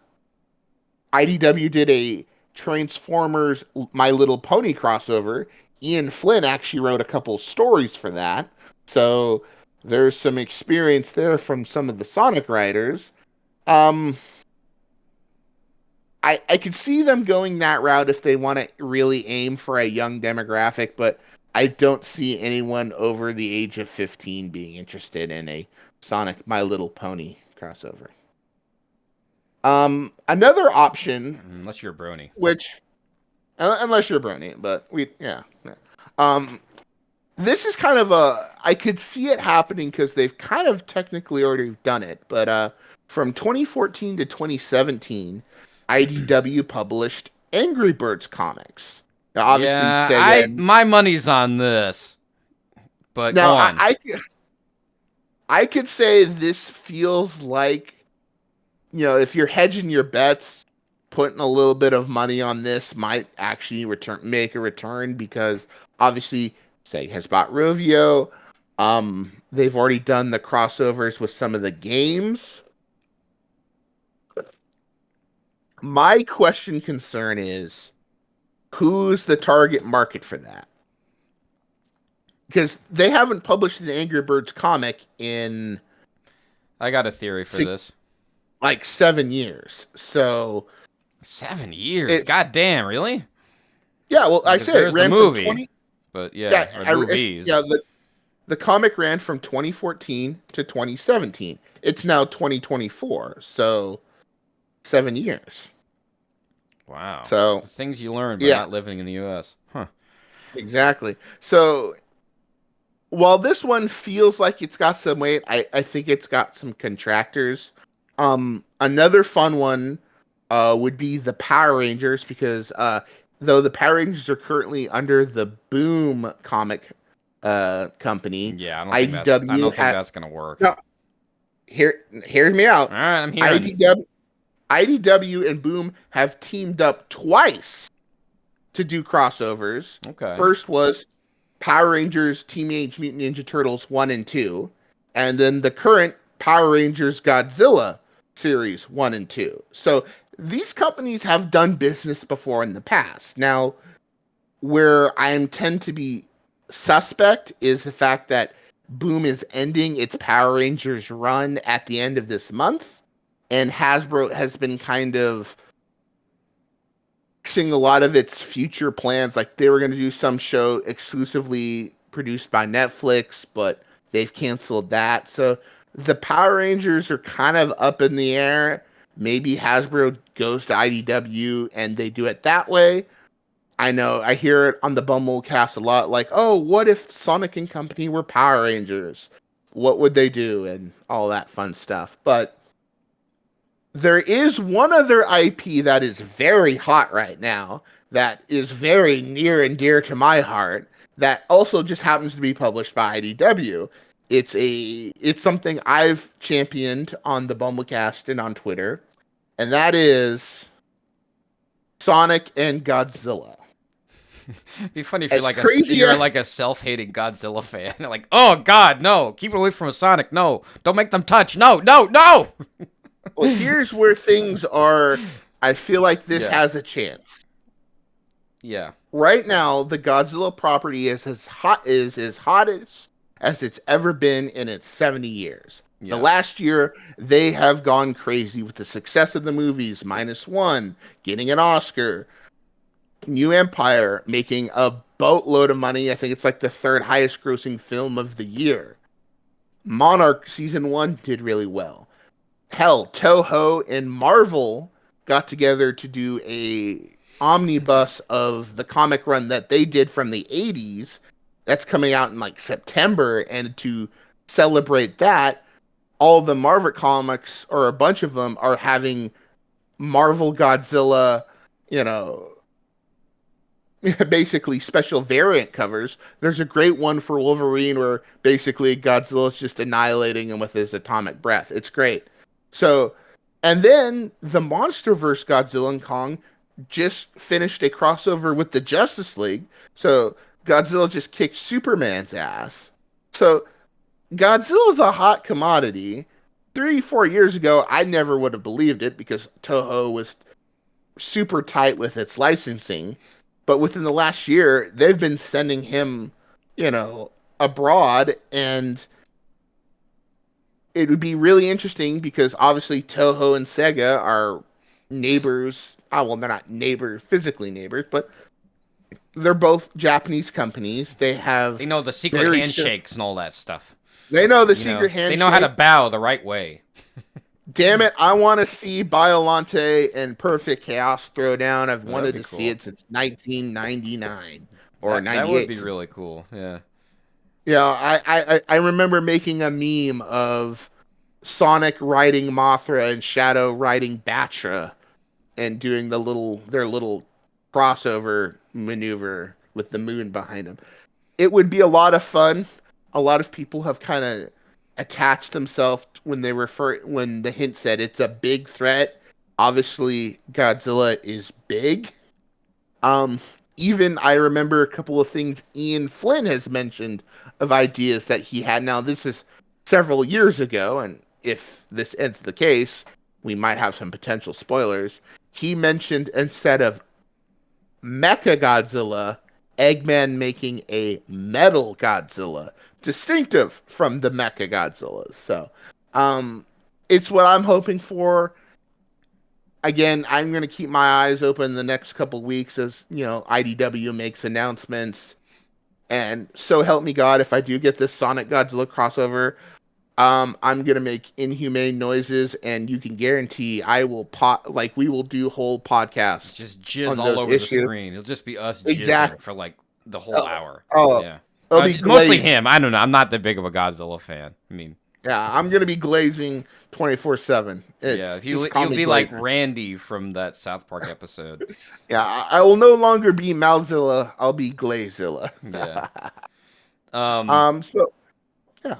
IDW did a Transformers My Little Pony crossover. Ian Flynn actually wrote a couple stories for that, so there's some experience there from some of the Sonic writers. Um, I could see them going that route if they want to really aim for a young demographic, but I don't see anyone over the age of 15 being interested in a Sonic My Little Pony crossover. Another option, Unless you're a brony. which unless you're Brony, but yeah. Um, this is kind of I could see it happening because they've kind of technically already done it, but from 2014 to 2017, IDW published Angry Birds comics. Now, obviously, Yeah, Sega. I my money's on this. But go Now, on. I could say this feels like, if you're hedging your bets, putting a little bit of money on this might actually make a return because obviously Sega has bought Rovio. They've already done the crossovers with some of the games. My concern is who's the target market for that? Because they haven't published an Angry Birds comic in I got a theory for this. like 7 years. So 7 years? it's God damn, really? yeah. Well, I Because said it there's the ran from movie. 20. But Yeah, yeah, or movies. yeah. The comic ran from 2014 to 2017. It's now 2024, so 7 years. Wow. So The things you learn by yeah, not living in the US. Huh. exactly. So while this one feels like it's got some weight, I think it's got some contractors. Another fun one would be the Power Rangers because though the Power Rangers are currently under the Boom comic company, Yeah, I IDW don't think had that's gonna work. no hear me out. Alright, I'm hearing. IDW and Boom have teamed up twice to do crossovers. Okay. First was Power Rangers Teenage Mutant Ninja Turtles 1 and 2, and then the current Power Rangers Godzilla series 1 and 2. So these companies have done business before in the past. Now, where I tend to be suspect is the fact that Boom is ending its Power Rangers run at the end of this month, and Hasbro has been kind of fixing a lot of its future plans. Like they were going to do some show exclusively produced by Netflix, but they've canceled that. So the Power Rangers are kind of up in the air. Maybe Hasbro goes to IDW and they do it that way. I know I hear it on the Bumble cast a lot, like, oh, what if Sonic and Company were Power Rangers? What would they do? And all that fun stuff. But there is one other IP that is very hot right now, that is very near and dear to my heart, that also just happens to be published by IDW. It's something I've championed on the Bumblecast and on Twitter, and that is Sonic and Godzilla. It'd be funny if As crazy you're as like a self-hating Godzilla fan. Like, oh God, no, keep it away from a Sonic. No, don't make them touch. No, no, no. well, here's where things are. I feel like this Yeah, has a chance. yeah, Right now, the Godzilla property is as hottest as it's ever been in its 70 years. The yeah. last year, they have gone crazy with the success of the movies. -1, getting an Oscar. New Empire making a boatload of money. I think it's like the third highest grossing film of the year. Monarch season 1 did really well. Hell, Toho and Marvel got together to do a omnibus of the comic run that they did from the 80s. That's coming out in like September, and to celebrate that, all the Marvel comics, or a bunch of them, are having Marvel Godzilla, you know, basically special variant covers. There's a great one for Wolverine where basically Godzilla's just annihilating him with his atomic breath. It's great. So, and then the MonsterVerse Godzilla and Kong just finished a crossover with the Justice League. So Godzilla just kicked Superman's ass. So Godzilla's a hot commodity. 3-4 years ago, I never would have believed it because Toho was super tight with its licensing. But within the last year, they've been sending him, abroad, and it would be really interesting because obviously Toho and Sega are neighbors. Oh, well, they're not physically neighbors, but they're both Japanese companies. They have They know the secret handshakes and all that stuff. They know the secret handshake. They know how to bow the right way. Damn it, I want to see Biolante and Perfect Chaos throw down. I've wanted to see it since 1999 or 98. That would be really cool, yeah. Yeah, I remember making a meme of Sonic riding Mothra and Shadow riding Batra and doing their little crossover maneuver with the moon behind them. It would be a lot of fun. A lot of people have kind of attached themselves when the hint said it's a big threat. Obviously, Godzilla is big. Even I remember a couple of things Ian Flynn has mentioned of ideas that he had. Now, this is several years ago, and if this ends the case, we might have some potential spoilers. He mentioned instead of Mecha Godzilla, Eggman making a metal Godzilla, distinctive from the Mecha Godzillas. So, it's what I'm hoping for. Again, I'm going to keep my eyes open the next couple weeks as, IDW makes announcements. And so help me God, if I do get this Sonic Godzilla crossover, I'm going to make inhumane noises, and you can guarantee I will we will do whole podcasts. Just jizz all over the screen. It'll just be us jizzing for like the whole hour. Oh, yeah. Mostly him. I don't know. I'm not that big of a Godzilla fan. I mean, yeah, I'm gonna be glazing 24/7. Yeah, you'll be like Randy from that South Park episode. Yeah, I will no longer be Malzilla. I'll be Glazilla. Yeah. So, yeah.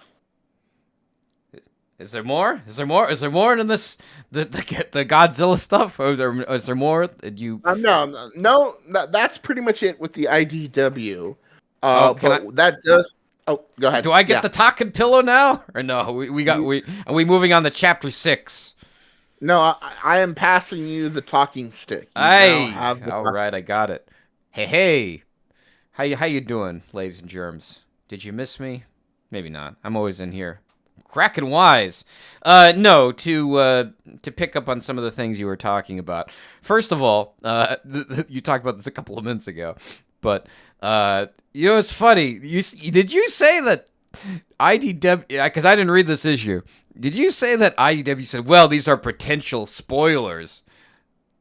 Is there more? Is there more than this? The Godzilla stuff? Or is there more? No. That's pretty much it with the IDW. That does. Oh, go ahead. Do I get the talking pillow now, or no? Are we moving on to chapter 6? No, I am passing you the talking stick. All right, I got it. Hey, how you doing, ladies and germs? Did you miss me? Maybe not. I'm always in here, cracking wise. No, to pick up on some of the things you were talking about. First of all, you talked about this a couple of minutes ago, but it's funny. Did you say that IDW? Because I didn't read this issue. Did you say that IDW said, "Well, these are potential spoilers"?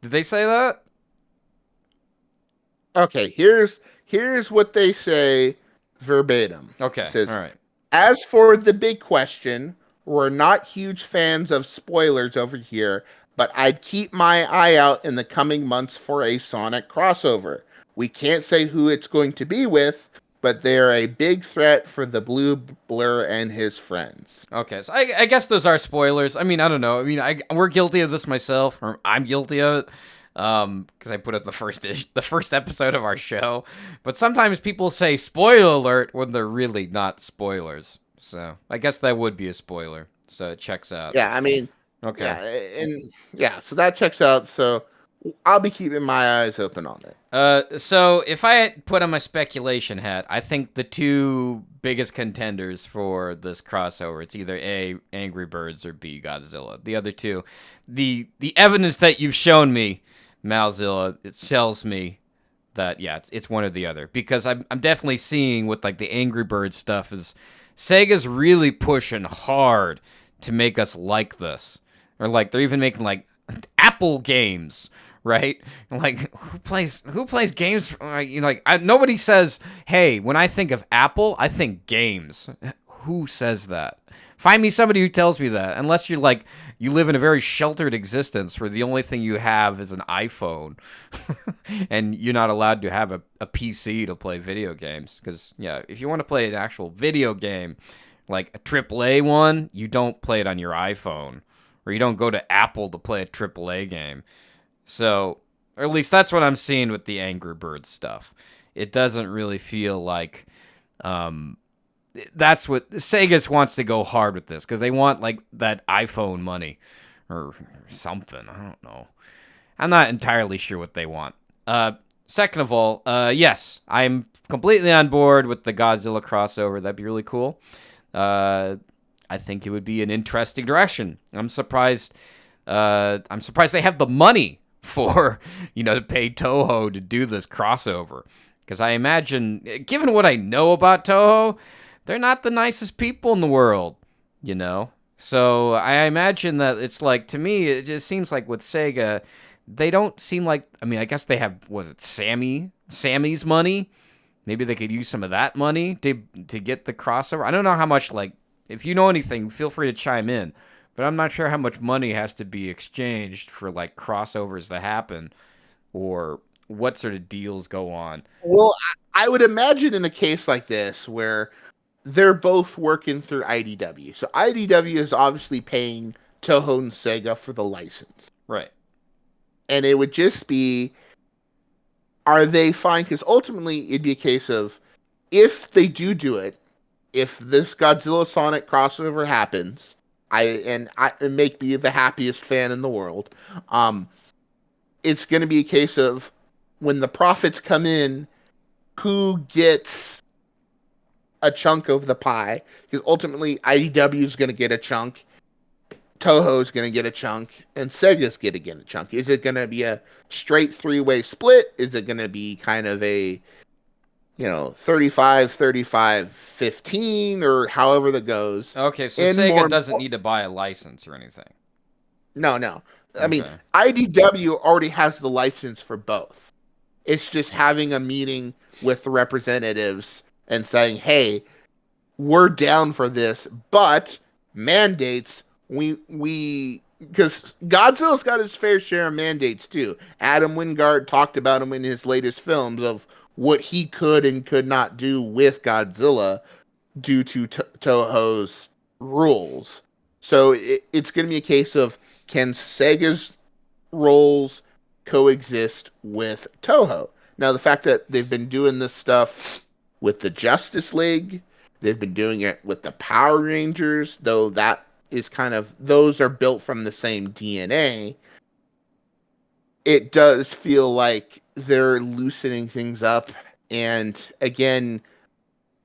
Did they say that? Okay, here's what they say verbatim. Okay, It says, all right. As for the big question, we're not huge fans of spoilers over here, but I'd keep my eye out in the coming months for a Sonic crossover. We can't say who it's going to be with, but they are a big threat for the Blue Blur and his friends. Okay, so I guess those are spoilers. I mean, I don't know. I mean, we're guilty of this myself, or I'm guilty of it, because I put it in the first episode of our show. But sometimes people say spoiler alert when they're really not spoilers. So I guess that would be a spoiler. So it checks out. Yeah, I mean, Okay. yeah, and yeah, so that checks out. So I'll be keeping my eyes open on it. So if I had put on my speculation hat, I think the two biggest contenders for this crossover, it's either A, Angry Birds, or B, Godzilla. The other two, the evidence that you've shown me, Malzilla, it tells me that yeah, it's one or the other, because I'm definitely seeing with like the Angry Birds stuff is Sega's really pushing hard to make us like this, or like they're even making like Apple games, right? Like who plays games? Nobody says, "Hey, when I think of Apple, I think games." Who says that? Find me somebody who tells me that. Unless you're like you live in a very sheltered existence where the only thing you have is an iPhone, and you're not allowed to have a PC to play video games. Because yeah, if you want to play an actual video game, like a AAA one, you don't play it on your iPhone, or you don't go to Apple to play a AAA game. So, or at least that's what I'm seeing with the Angry Birds stuff. It doesn't really feel like um, that's what Sega wants to go hard with this, because they want like that iPhone money or something. I don't know. I'm not entirely sure what they want. Second of all, yes, I'm completely on board with the Godzilla crossover. That'd be really cool. I think it would be an interesting direction. I'm surprised. I'm surprised they have the money for to pay Toho to do this crossover, because I imagine, given what I know about Toho, they're not the nicest people in the world. So I imagine that it's like, to me, it just seems like with Sega, they don't seem like. I mean, I guess they have, was it Sammy's money? Maybe they could use some of that money to get the crossover. I don't know how much, like, if you know anything, feel free to chime in. But I'm not sure how much money has to be exchanged for like crossovers to happen, or what sort of deals go on. Well, I would imagine in a case like this where they're both working through IDW. So IDW is obviously paying Toho and Sega for the license. Right. And it would just be, are they fine? Because ultimately it'd be a case of, if they do it, if this Godzilla Sonic crossover happens, I make me the happiest fan in the world. It's going to be a case of, when the profits come in, who gets a chunk of the pie? Because ultimately IDW is going to get a chunk, Toho's going to get a chunk, and Sega's going to get a chunk. Is it going to be a straight three-way split? Is it going to be kind of a 35, 35, 15, or however that goes? Okay, so And Sega more, doesn't need to buy a license or anything. no. I mean, Okay. IDW already has the license for both. It's just having a meeting with the representatives and saying, "Hey, we're down for this, but mandates, we because Godzilla's got his fair share of mandates too." Adam Wingard talked about him in his latest films of what he could and could not do with Godzilla due to Toho's rules. So it's going to be a case of, can Sega's roles coexist with Toho? Now, the fact that they've been doing this stuff with the Justice League, they've been doing it with the Power Rangers, though that is kind of, those are built from the same DNA. It does feel like they're loosening things up. And again,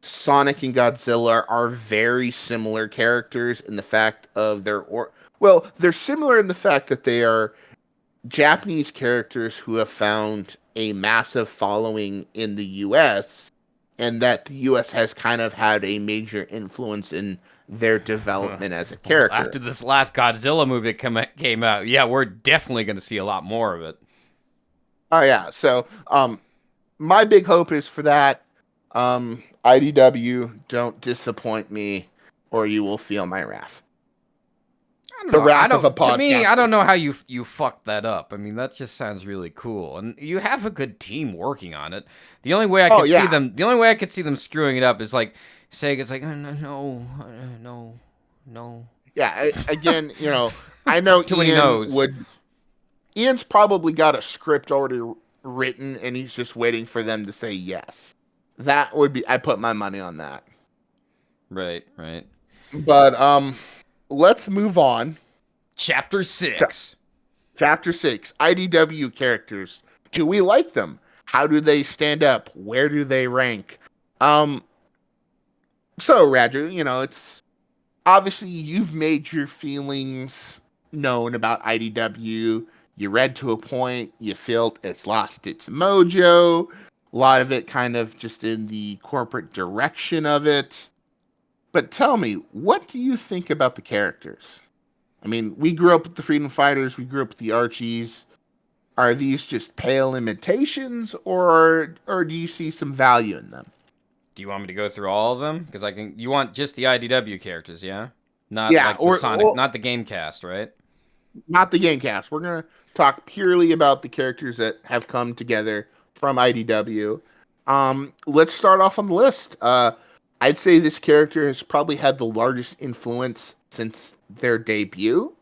Sonic and Godzilla are very similar characters in the fact of they're similar in the fact that they are Japanese characters who have found a massive following in the US, and that the US has kind of had a major influence in their development as a Well, character. after this last Godzilla movie came out, yeah, we're definitely going to see a lot more of it. Oh yeah, so my big hope is for that. IDW, don't disappoint me, or you will feel my wrath. I don't The know. I wrath of a don't. To me, I podcaster. don't know how you fucked that up. I mean, that just sounds really cool, and you have a good team working on it. The only way I Oh could see yeah, them, the only way I could see them screwing it up is like saying it's like no, no, no, no. yeah. Again, I know Too many no's. Ian's probably got a script already written, and he's just waiting for them to say yes. That would be. I put my money on that. Right, right. But let's move on. Chapter Ch- 6. Chapter 6, IDW characters. Do we like them? How do they stand up? Where do they rank? Um, so Radrey, it's obviously you've made your feelings known about IDW. You read to a point, you felt it's lost its mojo. A lot of it kind of just in the corporate direction of it. But tell me, what do you think about the characters? I mean, we grew up with the Freedom Fighters, we grew up with the Archies. Are these just pale imitations, or do you see some value in them? Do you want me to go through all of them? Because I can. You want just the IDW characters, yeah? Not Yeah, like the Sonic, not the game cast, right? not the game cast. We're gonna talk purely about the characters that have come together from IDW. Let's start off on the list. I'd say this character has probably had the largest influence since their debut.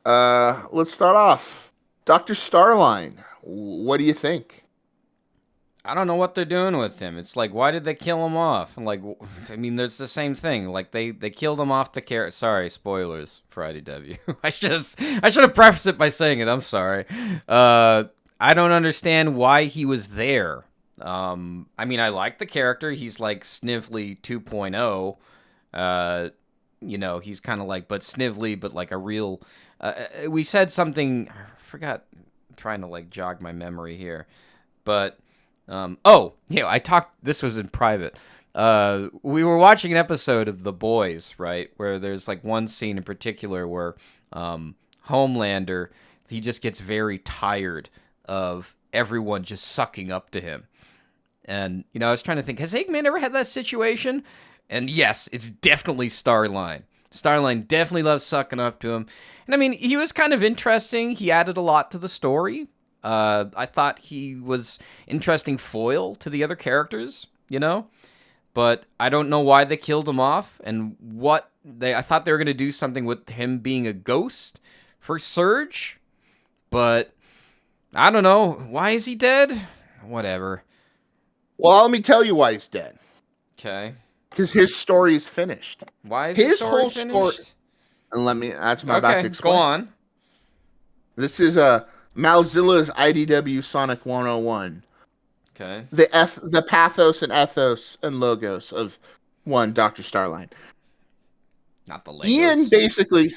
Let's start off. Dr. Starline. What do you think? I don't know what they're doing with him. It's like, why did they kill him off? Like, I mean, there's the same thing. Like, they killed him off the character. Sorry, spoilers for IDW. I should have prefaced it by saying it. I'm sorry. I don't understand why he was there. I mean, I like the character. He's like Snively 2.0. He's kind of like, but Snively, but like a real. We said something. I forgot. I'm trying to like jog my memory here, but. I talked. This was in private. We were watching an episode of The Boys, right, where there's like one scene in particular where Homelander, he just gets very tired of everyone just sucking up to him. And I was trying to think, has Eggman ever had that situation? And yes, it's definitely Starline. Starline definitely loves sucking up to him. And I mean, he was kind of interesting. He added a lot to the story. I thought he was interesting foil to the other characters, but I don't know why they killed him off and I thought they were going to do something with him being a ghost for Surge, but I don't know. Why is he dead? Whatever. Well, let me tell you why he's dead. Okay. Because his story is finished. Why is the His story whole story. finished? And that's what I'm about to Okay, go explain. on. This is Malzilla's IDW Sonic 101. Okay. The pathos and ethos and logos of one Dr. Starline. Not the Legos. Ian basically,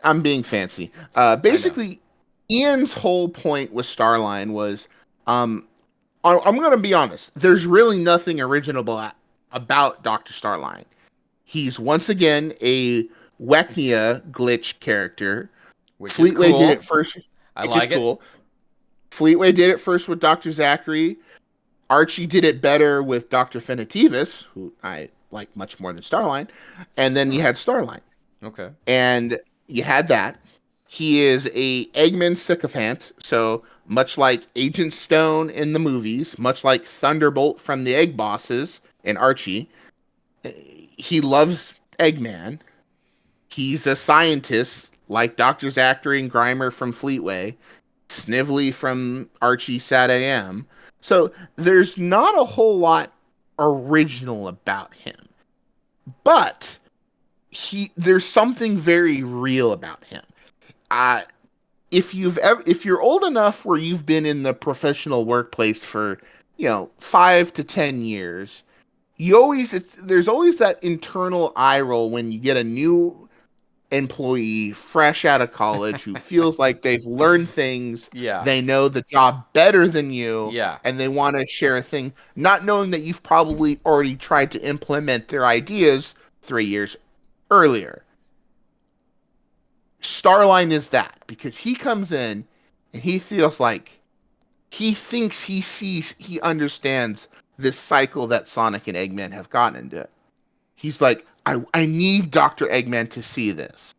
I'm being fancy. Basically, Ian's whole point with Starline was, I'm going to be honest. There's really nothing original about Dr. Starline. He's once again a Weknia glitch character. Which Fleetway is cool. did it first, I which like is cool. Fleetway did it first with Dr. Zachary. Archie did it better with Dr. Finitivus, who I like much more than Starline. And then you had Starline. Okay. And you had that. He is a Eggman sycophant, so much like Agent Stone in the movies, much like Thunderbolt from the Egg Bosses in Archie, he loves Eggman. He's a scientist like Dr. Zachary and Grimer from Fleetway, Snively from Archie Sat AM. So there's not a whole lot original about him. But there's something very real about him. If you're old enough where you've been in the professional workplace for 5 to 10 years, there's always that internal eye roll when you get a new employee fresh out of college who feels like they've learned things, they know the job better than you, and they want to share a thing, not knowing that you've probably already tried to implement their ideas 3 years earlier. Starline is that, because he comes in and he feels like he thinks he understands this cycle that Sonic and Eggman have gotten into. He's like, I need Dr. Eggman to see this.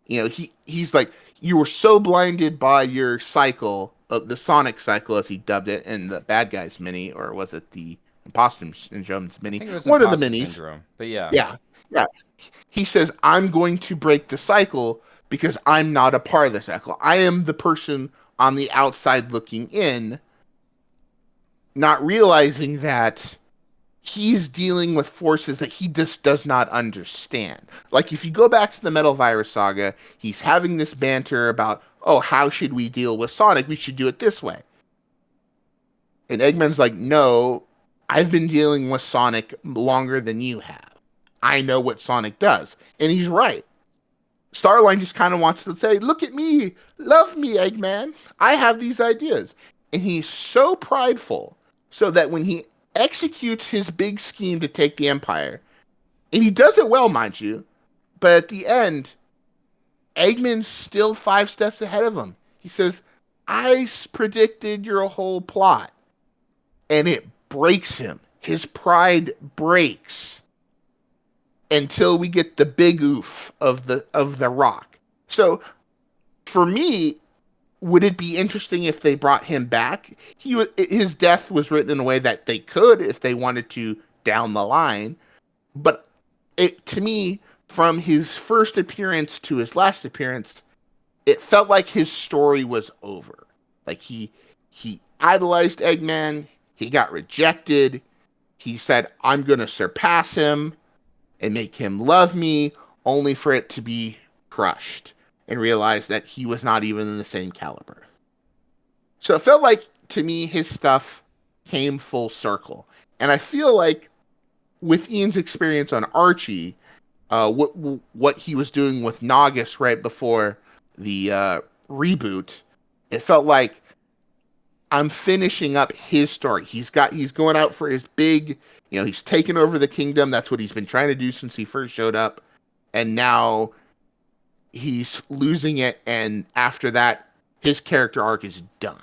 He's like, you were so blinded by your cycle, the Sonic cycle, as he dubbed it, in the Bad Guys mini, or was it the Imposter Syndrome's I mini? think it was One of the imposter minis. syndrome, but yeah. Yeah, yeah. He says, I'm going to break the cycle because I'm not a part of the cycle. I am the person on the outside looking in, not realizing that he's dealing with forces that he just does not understand. Like, if you go back to the Metal Virus saga, he's having this banter about, oh, how should we deal with Sonic? We should do it this way. And Eggman's like, no, I've been dealing with Sonic longer than you have. I know what Sonic does. And he's right. Starline just kind of wants to say, look at me, love me, Eggman. I have these ideas. And he's so prideful so that when he executes his big scheme to take the Empire, and he does it well, mind you, but at the end, Eggman's still 5 steps ahead of him. He says, I predicted your whole plot. And it breaks him. His pride breaks until we get the big oof of the rock. So for me, would it be interesting if they brought him back? His death was written in a way that they could if they wanted to down the line, but to me, from his first appearance to his last appearance, it felt like his story was over. Like he idolized Eggman, he got rejected. He said, "I'm going to surpass him and make him love me," only for it to be crushed and realize that he was not even in the same caliber. So it felt like, to me, his stuff came full circle. And I feel like with Ian's experience on Archie, what he was doing with Nagus right before the reboot, it felt like I'm finishing up his story. He's going out for his big, he's taken over the kingdom. That's what he's been trying to do since he first showed up. And now he's losing it. And after that, his character arc is done.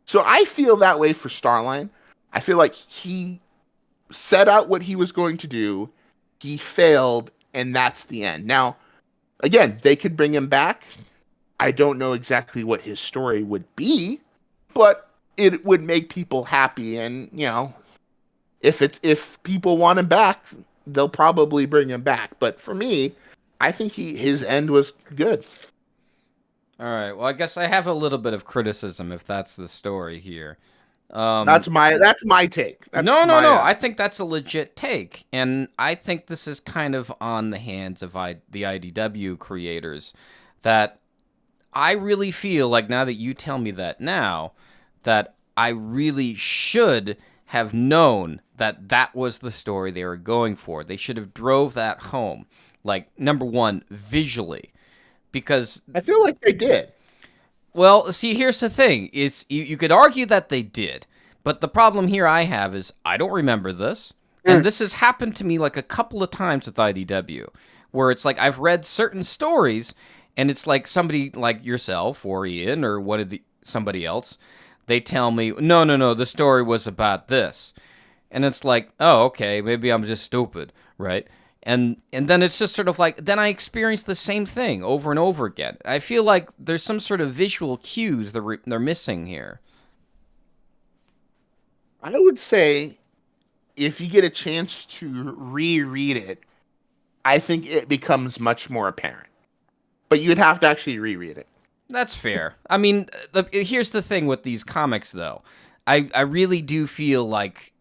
So I feel that way for Starline. I feel like he set out what he was going to do. He failed, and that's the end. Now, again, they could bring him back. I don't know exactly what his story would be, but it would make people happy. And, if people want him back, they'll probably bring him back. But for me, I think his end was good. All right. Well, I guess I have a little bit of criticism if that's the story here. That's my take. That's No, no, my no. I think that's a legit take, and I think this is kind of on the hands of the IDW creators. That I really feel like, now that you tell me that now, that I really should have known that that was the story they were going for. They should have drove that home. Like, number one, visually. Because I feel like they did. Well, see, here's the thing. It's you could argue that they did, but the problem here I have is I don't remember this. And this has happened to me like a couple of times with IDW, where it's like I've read certain stories, and it's like somebody like yourself or Ian or somebody else, they tell me, no, the story was about this. And it's like, oh, okay, maybe I'm just stupid, right? And then it's just sort of like, then I experience the same thing over and over again. I feel like there's some sort of visual cues they're missing here. I would say if you get a chance to reread it, I think it becomes much more apparent. But you'd have to actually reread it. That's fair. I mean, here's the thing with these comics, though. I really do feel like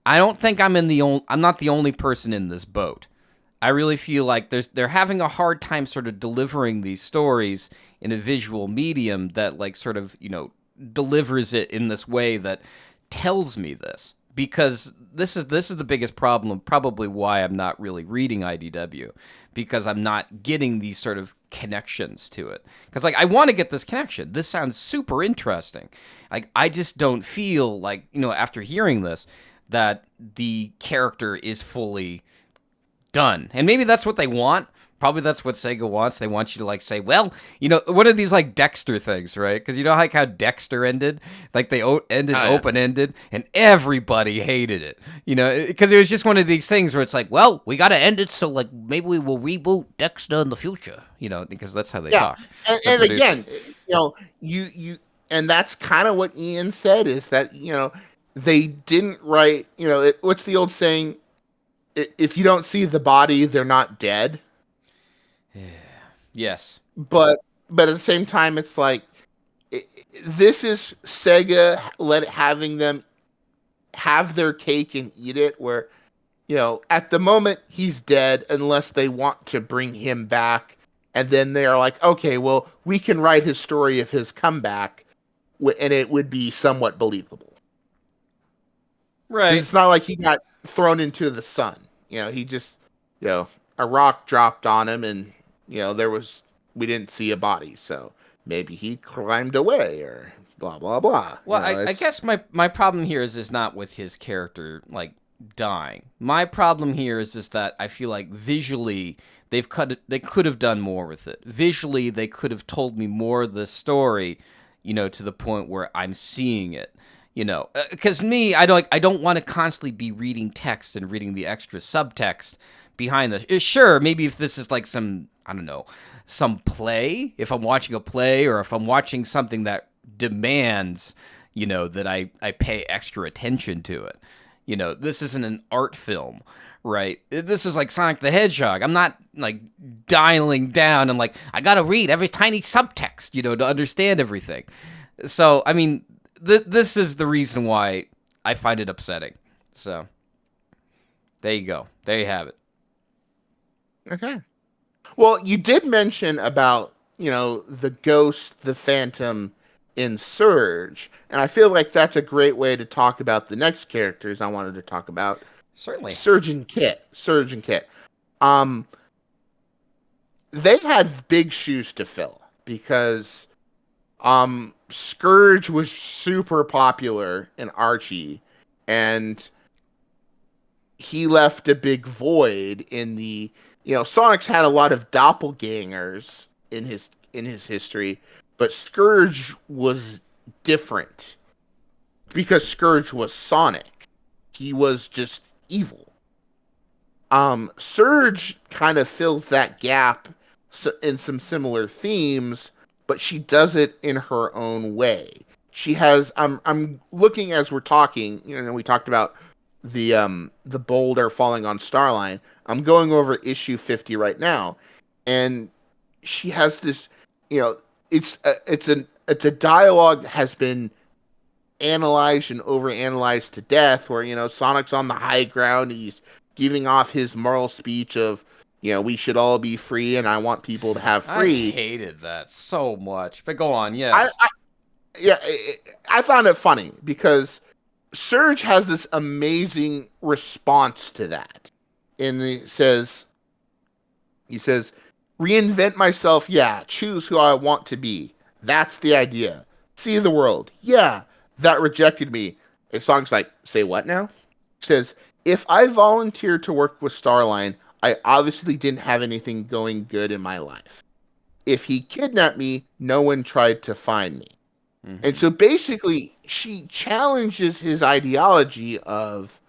I don't think I'm not the only person in this boat. I really feel like they're having a hard time sort of delivering these stories in a visual medium that, like, sort of, delivers it in this way that tells me this. Because this is the biggest problem, probably why I'm not really reading IDW, because I'm not getting these sort of connections to it. Because, like, I want to get this connection. This sounds super interesting. Like, I just don't feel like, after hearing this, that the character is fully done. And maybe that's what they want, Probably that's what Sega wants. They want you to like say, well, what are these like Dexter things, right? Because like how Dexter ended, like they ended Oh yeah. open ended, and everybody hated it. Because it was just one of these things where it's like, well, we got to end it, so like maybe we will reboot Dexter in the future. Because that's how they Yeah, talk. The and again, producers. you, and that's kind of what Ian said is that they didn't write. What's the old saying? If you don't see the body, they're not dead. Yes. But at the same time, it's like this is Sega having them have their cake and eat it. Where at the moment he's dead unless they want to bring him back, and then they're like, okay, well, we can write his story of his comeback, and it would be somewhat believable because Right. it's not like he got thrown into the sun. He just a rock dropped on him, and there was we didn't see a body, so maybe he climbed away or blah blah blah. Well, I It's guess my problem here is not with his character like dying. My problem here is that I feel like visually they could have done more with it. Visually they could have told me more of the story, to the point where I'm seeing it. Because me, I don't want to constantly be reading text and reading the extra subtext behind the. Sure, maybe if this is like some, I don't know, some play, if I'm watching a play or if I'm watching something that demands, that I pay extra attention to it. This isn't an art film, right? This is like Sonic the Hedgehog. I'm not like dialing down and like, I gotta read every tiny subtext, to understand everything. So, I mean, this is the reason why I find it upsetting. So, there you go. There you have it. okay. Well, you did mention about, the ghost, the phantom in Surge, and I feel like that's a great way to talk about the next characters I wanted to talk about. Certainly. Surgeon Kit. Surgeon Kit. Um, they had big shoes to fill because Scourge was super popular in Archie, and he left a big void in the Sonic's had a lot of doppelgangers in his history, but Scourge was different because Scourge was Sonic. He was just evil. Surge kind of fills that gap in some similar themes, but she does it in her own way. She has I'm looking as we're talking, we talked about the boulder falling on Starline. I'm going over issue 50 right now, and she has this, it's a dialogue that has been analyzed and overanalyzed to death, where Sonic's on the high ground, he's giving off his moral speech of we should all be free and I want people to have I free. hated that so much. But go on, I, yes. I yeah, I found it funny because Surge has this amazing response to that. And he says, reinvent myself, yeah, choose who I want to be. That's the idea. See the world. Yeah, that rejected me. And Song's like, say what now? Says, if I volunteered to work with Starline, I obviously didn't have anything going good in my life. If he kidnapped me, no one tried to find me. And Hmm. so basically, she challenges his ideology of,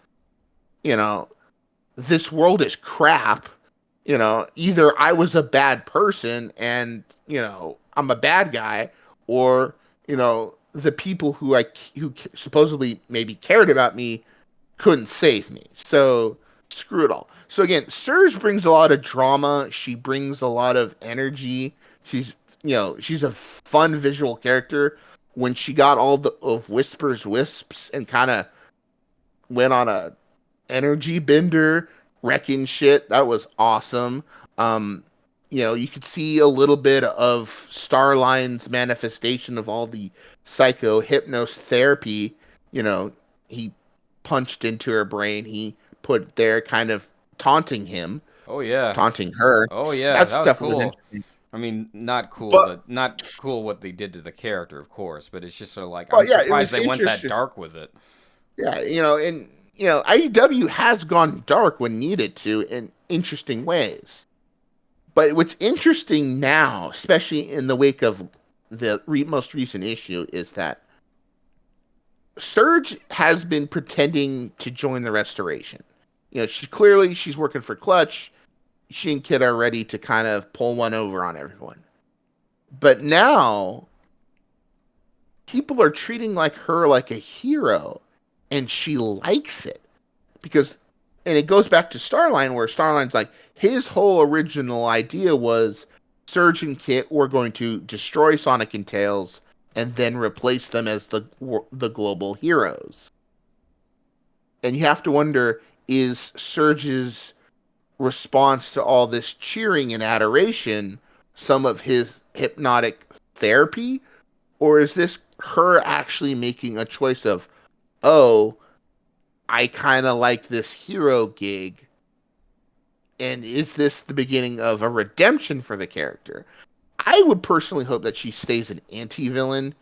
you know, this world is crap. Either I was a bad person and, I'm a bad guy, or, the people who supposedly maybe cared about me couldn't save me. So screw it all. So again, Surge brings a lot of drama. She brings a lot of energy. She's a fun visual character. When she got all of Whisper's wisps and kind of went on a energy bender, wrecking shit, that was awesome. Um, you could see a little bit of Starline's manifestation of all the psycho hypnotherapy. He punched into her brain. He put there, kind of taunting him, Oh yeah. taunting her. Oh yeah, That that was stuff was cool. interesting. I mean, not cool, But but not cool what they did to the character, of course. But it's just sort of like well, I'm yeah, it surprised was they went that interesting. dark with it. Yeah, and IDW has gone dark when needed to in interesting ways. But what's interesting now, especially in the wake of the most recent issue, is that Surge has been pretending to join the Restoration. She's working for Clutch. She and Kid are ready to kind of pull one over on everyone. But now people are treating her like a hero, and she likes it because, and it goes back to Starline, where Starline's like, his whole original idea was Surge and Kit were going to destroy Sonic and Tails and then replace them as the global heroes. And you have to wonder, is Surge's response to all this cheering and adoration some of his hypnotic therapy? Or is this her actually making a choice of, oh, I kind of like this hero gig? And is this the beginning of a redemption for the character? I would personally hope that she stays an anti-villain,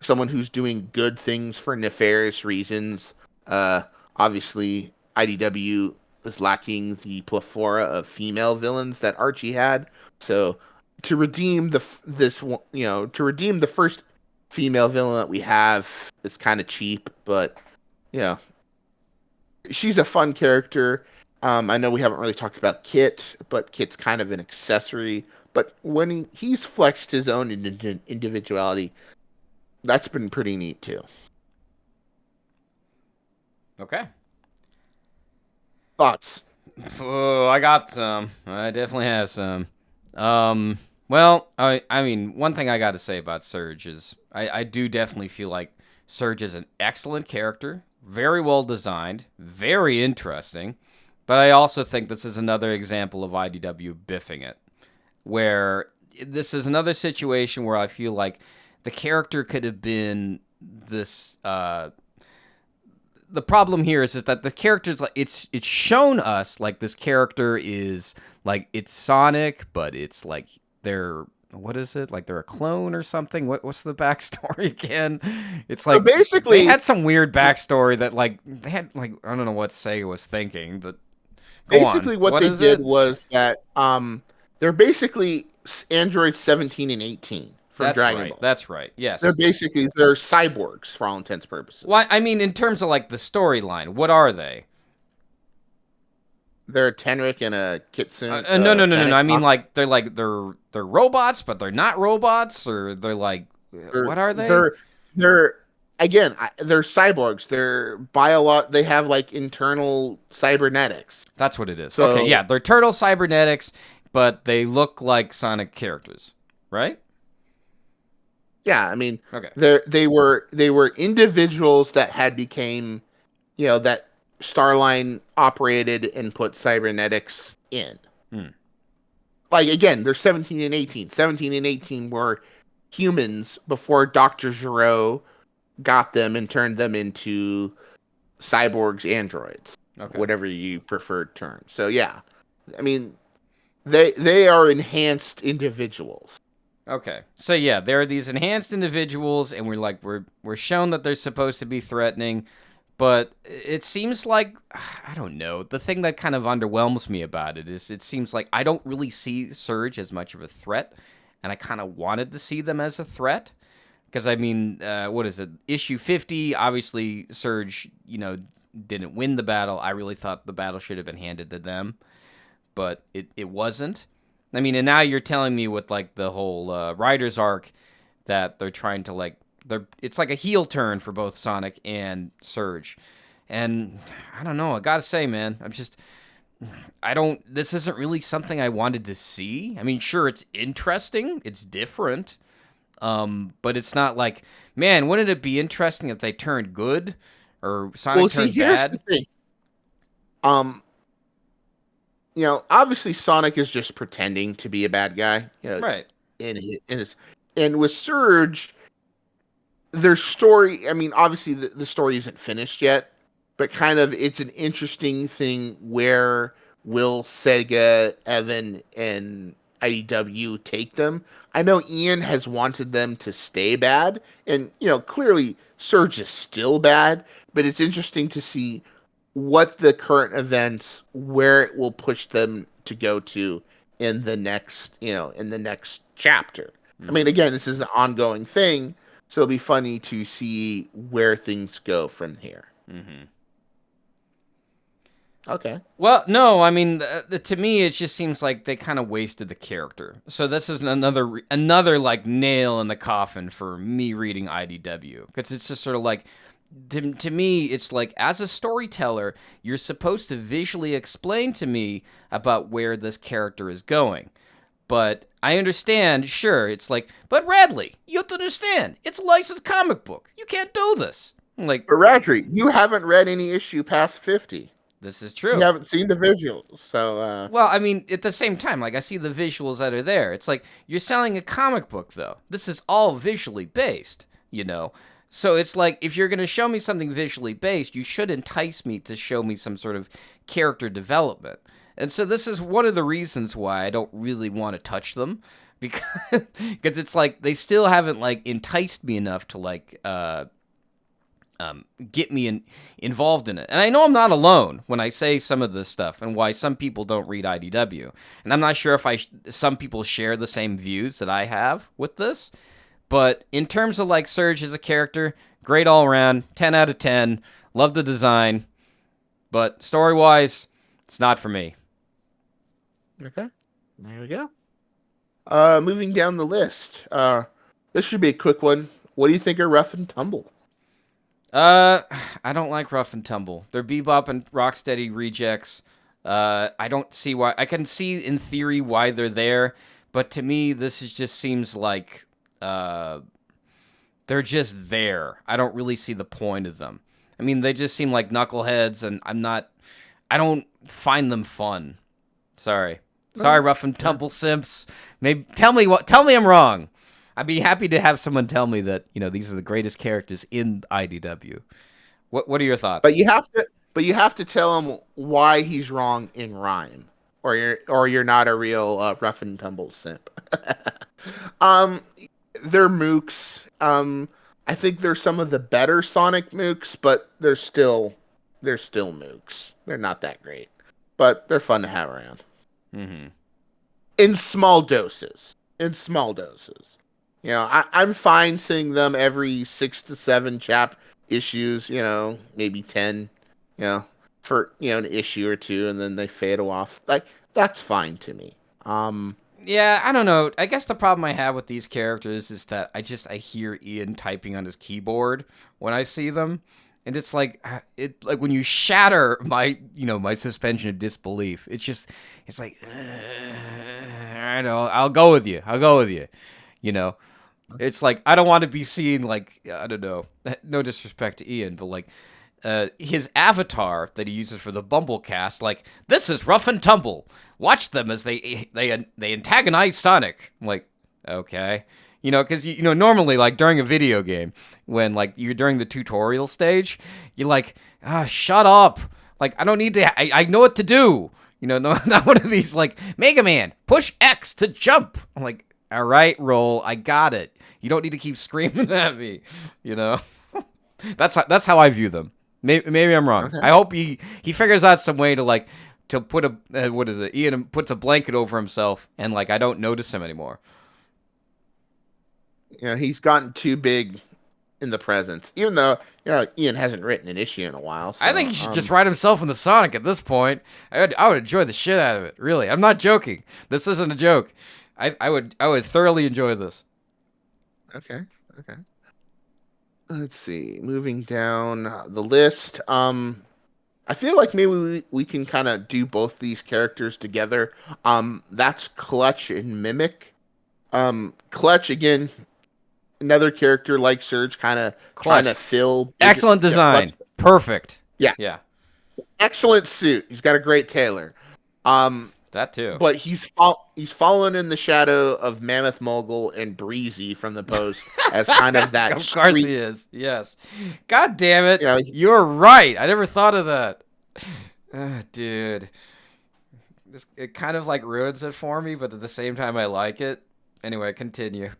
someone who's doing good things for nefarious reasons. Uh, Obviously, IDW is lacking the plethora of female villains that Archie had. So to redeem to redeem the first female villain that we have is kind of cheap, but you know, she's a fun character. I know we haven't really talked about Kit, but Kit's kind of an accessory. But when he's flexed his own individuality, that's been pretty neat too. Okay. Thoughts? Oh, I got some. I definitely have some. Well, I mean, one thing I got to say about Surge is I do definitely feel like Surge is an excellent character, very well designed, very interesting, but I also think this is another example of IDW biffing it, where this is another situation where I feel like the character could have been this the problem here is that the characters, like, it's shown us like this character is like, it's Sonic, but it's like they're, what is it, like they're a clone or something? What's the backstory again? It's So like they basically, had some weird backstory that, like, they had, like, I don't know what Sega was thinking, but go on. what What they is did it? was that they're basically Android 17 and 18 from That's Dragon right. Ball. That's right. Yes. They're cyborgs for all intents and purposes. Well, I mean, in terms of like the storyline, what are they? They're a Tenrik and a Kitsune, No, no, no, no, no. Fennec. I mean, like they're robots, but they're not robots, or they're like, They're what are they? they're again, they're cyborgs. They're They have like internal cybernetics. That's what it is. Okay, So yeah, they're turtle cybernetics, but they look like Sonic characters, right? yeah, I mean, Okay. they were individuals that had became, that Starline operated and put cybernetics in. Hmm. Like again, they're 17 and 18. 17 and 18 were humans before Dr. Giro got them and turned them into cyborgs, androids, Okay. whatever you preferred term. So yeah, I mean, they are enhanced individuals. Okay. So yeah, there are these enhanced individuals, and we're shown that they're supposed to be threatening, but it seems like, I don't know. The thing that kind of underwhelms me about it is it seems like I don't really see Surge as much of a threat, and I kind of wanted to see them as a threat. Because, I mean, what is it? Issue 50, obviously, Surge, didn't win the battle. I really thought the battle should have been handed to them, but it wasn't. I mean, and now you're telling me with, like, the whole Riders arc that they're trying to, like, it's like a heel turn for both Sonic and Surge. And I don't know. I gotta say, man, this isn't really something I wanted to see. I mean, sure, it's interesting. It's different. But it's not like, man, wouldn't it be interesting if they turned good or Sonic Well, see, turned here's the bad? thing. Um, obviously Sonic is just pretending to be a bad guy. Right. And with Surge, their story. I mean, obviously the story isn't finished yet, but kind of it's an interesting thing. Where will Sega, Evan, and IDW take them? I know Ian has wanted them to stay bad, and clearly Surge is still bad, but it's interesting to see what the current events, where it will push them to go to, in the next, in the next chapter. I mean, Mm-hmm. again, this is an ongoing thing, so it'll be funny to see where things go from here. Mm-hmm. Okay. Well, no, I mean, to me, it just seems like they kind of wasted the character. So this is another like nail in the coffin for me reading IDW, because it's just sort of like, to me, it's like, as a storyteller, you're supposed to visually explain to me about where this character is going. But I understand, sure, it's like, but Radley, you have to understand, it's a licensed comic book. You can't do this. I'm like, But Radrey, you haven't read any issue past 50. this is You true. haven't seen the visuals, so Well, I mean, at the same time, like, I see the visuals that are there. It's like, you're selling a comic book, though. This is all visually based, you know? So it's like, if you're going to show me something visually based, you should entice me to show me some sort of character development. And so this is one of the reasons why I don't really want to touch them. Because it's like, they still haven't, like, enticed me enough to, like, get me involved in it. And I know I'm not alone when I say some of this stuff and why some people don't read IDW. And I'm not sure if some people share the same views that I have with this. But in terms of like Surge as a character, great all around, 10 out of 10. Love the design. But story-wise, it's not for me. okay. There we go. Moving down the list. This should be a quick one. What do you think of Rough and Tumble? I don't like Rough and Tumble. They're Bebop and Rocksteady rejects. I don't see why. I can see in theory why they're there, but to me, just seems like they're just there. I don't really see the point of them. I mean, they just seem like knuckleheads, and I don't find them fun. Sorry, Rough and Tumble simps. Maybe tell me I'm wrong. I'd be happy to have someone tell me that, these are the greatest characters in IDW. What are your thoughts? But you have to tell him why he's wrong in rhyme, or you're not a real Rough and Tumble simp. um, they're mooks. I think they're some of the better Sonic mooks, but they're still mooks. They're not that great, but they're fun to have around Mm-hmm. in small doses. In small doses. I'm fine seeing them every 6 to 7 issues, maybe 10, for, an issue or two, and then they fade off. Like, that's fine to me. Yeah, I don't know. I guess the problem I have with these characters is that I hear Ian typing on his keyboard when I see them. And it's like when you shatter my suspension of disbelief. It's like, I know, I'll go with you. You know, it's like, I don't want to be seen like, I don't know, no disrespect to Ian, but like, his avatar that he uses for the Bumblecast, like, this is Rough and Tumble. Watch them as they antagonize Sonic. I'm like, okay. Because, normally, like, during a video game, when, like, you're during the tutorial stage, you're like, shut up. Like, I don't need to, I know what to do. No, not one of these, like, Mega Man, push X to jump. I'm like, all right, roll, I got it. You don't need to keep screaming at me, That's how I view them. Maybe I'm wrong. Okay. I hope he figures out some way to, like, to put what is it? Ian puts a blanket over himself, and, like, I don't notice him anymore. He's gotten too big in the presence, even though Ian hasn't written an issue in a while. So, I think he should just write himself in the Sonic at this point. I would enjoy the shit out of it. Really, I'm not joking. This isn't a joke. I would thoroughly enjoy this. Okay. Let's see. Moving down the list. I feel like maybe we can kind of do both these characters together. That's Clutch and Mimic. Clutch, again, another character like Surge, kind of trying to fill. Excellent design. Clutch. Perfect. Yeah. Excellent suit. He's got a great tailor. That too. But he's fallen in the shadow of Mammoth Mogul and Breezy from the Post as kind of that. Of course he is. Yes. God damn it. You're right. I never thought of that. Dude. It kind of like ruins it for me, but at the same time I like it. Anyway, continue.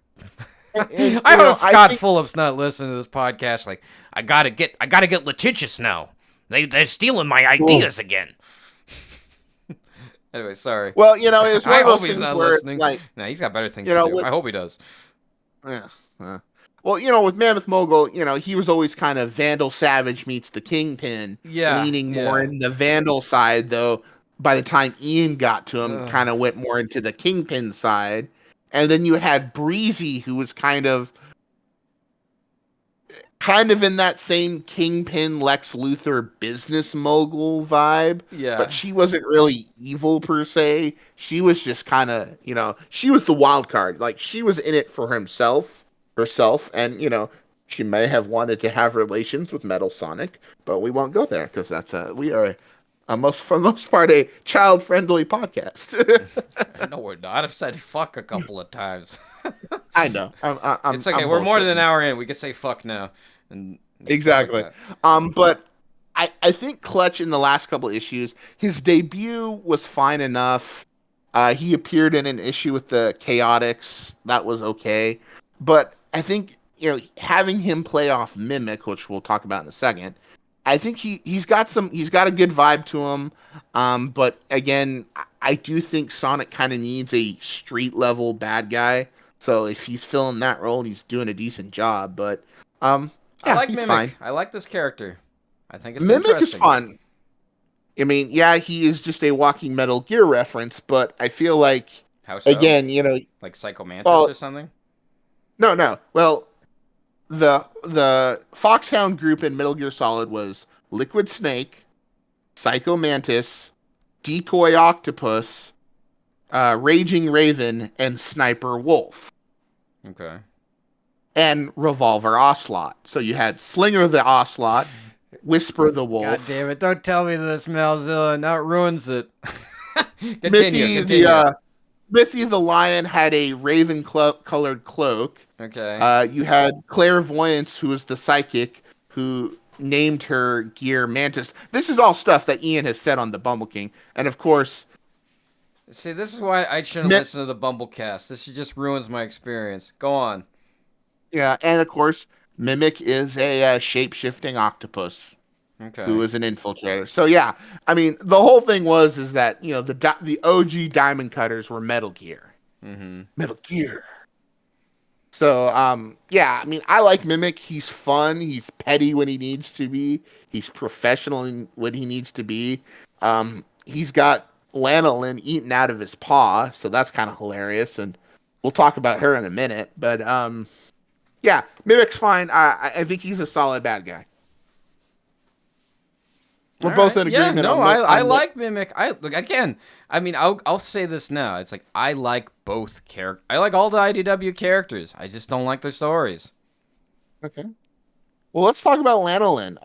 I hope Scott Phillips not listening to this podcast. Like, I gotta get litigious now. They're stealing my ideas again. Anyway, sorry. Well, it was one I of hope those he's things not where it's listening. like, Nah, he's got better things to do. with I hope he does. yeah, well, with Mammoth Mogul, he was always kind of Vandal Savage meets the Kingpin, Yeah, leaning more yeah. in the Vandal side, though by the time Ian got to him, Ugh. kind of went more into the Kingpin side. And then you had Breezy, who was kind of in that same Kingpin Lex Luthor business mogul vibe, but Yeah. she wasn't really evil per se. She was just kind of, she was the wild card. Like she was in it for herself, and she may have wanted to have relations with Metal Sonic, but we won't go there because we are for the most part a child friendly podcast. No, we're not. I've said fuck a couple of times. I know. It's okay. I'm We're more than an bullshitting. hour in. We can say fuck now and stuff like Exactly. that. But I think Clutch in the last couple issues, his debut was fine enough. He appeared in an issue with the Chaotix. That was okay. But I think, having him play off Mimic, which we'll talk about in a second, I think he's got a good vibe to him. But again, I do think Sonic kind of needs a street level bad guy. So if he's filling that role, he's doing a decent job. But um, I yeah, like he's fine. Mimic. I like this character. I think it's Mimic is interesting. fun. I mean, yeah, he is just a walking Metal Gear reference, but I feel like, How so? again, Like Psycho Mantis or well, something? no, no. Well, the Foxhound group in Metal Gear Solid was Liquid Snake, Psycho Mantis, Decoy Octopus, Raging Raven, and Sniper Wolf, Okay. and Revolver Ocelot. So you had Slinger the Ocelot, Whisper the God Wolf, damn it! Don't tell me this, Malzilla. Now it ruins it. Continue. Mithy Continue. the lion had a raven colored cloak. Okay. You had Clairvoyance, who was the psychic, who named her gear Mantis. This is all stuff that Ian has said on the Bumble King, and of course, See, this is why I shouldn't Mi- listen to the Bumblecast. This just ruins my experience. Go on. yeah, and of course, Mimic is a shape shifting octopus who Okay. is an infiltrator. So yeah, I mean, the whole thing is that the OG Diamond Cutters were Metal Gear, Mm-hmm. Metal Gear. So, yeah, I mean, I like Mimic. He's fun. He's petty when he needs to be. He's professional when he needs to be. He's got lanolin eaten out of his paw, so that's kind of hilarious. And we'll talk about her in a minute. But, yeah, Mimic's fine. I think he's a solid bad guy. We're All both right. in Yeah. agreement No, on I like Mimic. I look again. I mean, I'll say this now. It's like I like both characters. I like all the IDW characters. I just don't like their stories. Okay. Well, let's talk about lanolin.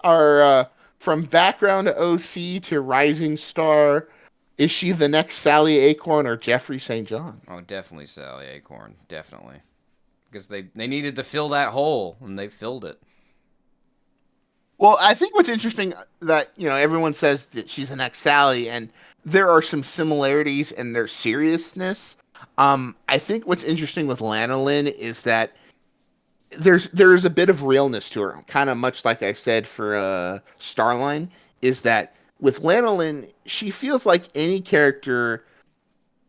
Our from background to OC to rising star. Is she the next Sally Acorn or Jeffrey St. John? Oh, definitely Sally Acorn. Definitely. Because they needed to fill that hole and they filled it. Well, I think what's interesting that everyone says that she's the next Sally, and there are some similarities in their seriousness. I think what's interesting with Lanolin is that there's a bit of realness to her, kind of much like I said for Starline. Is that with Lanolin, she feels like any character,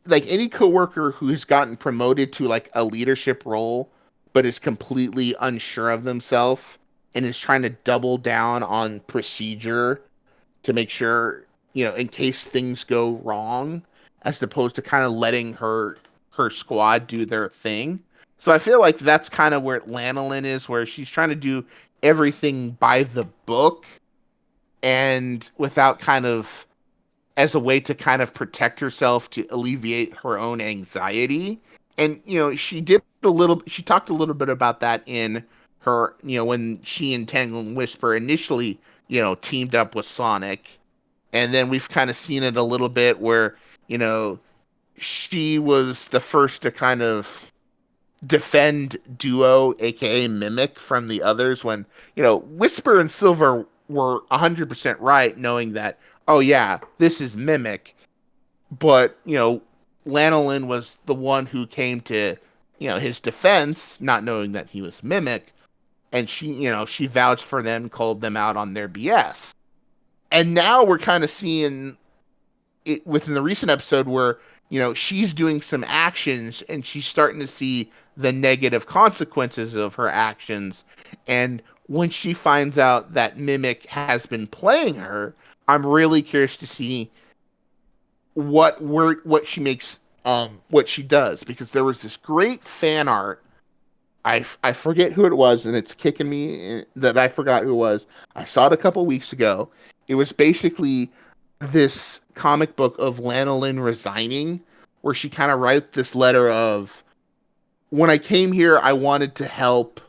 like any coworker who has gotten promoted to like a leadership role but is completely unsure of themselves and is trying to double down on procedure to make sure, in case things go wrong, as opposed to kind of letting her squad do their thing. So I feel like that's kind of where Lanolin is, where she's trying to do everything by the book and without kind of as a way to kind of protect herself to alleviate her own anxiety. And she talked a little bit about that in her, when she and Tangle and Whisper initially, teamed up with Sonic. And then we've kind of seen it a little bit where, you know, she was the first to kind of defend Duo, aka Mimic, from the others when, Whisper and Silver were 100% right, knowing that, oh yeah, this is Mimic. But, Lanolin was the one who came to, his defense, not knowing that he was Mimic. And she vouched for them, called them out on their BS. And now we're kind of seeing within the recent episode where she's doing some actions and she's starting to see the negative consequences of her actions, and when she finds out that Mimic has been playing her, I'm really curious to see what she makes, what she does, because there was this great fan art. I forget who it was, and it's kicking me that I forgot who it was. I saw it a couple weeks ago. It was basically this comic book of Lanolin resigning, where she kind of writes this letter of, when I came here, I wanted to help,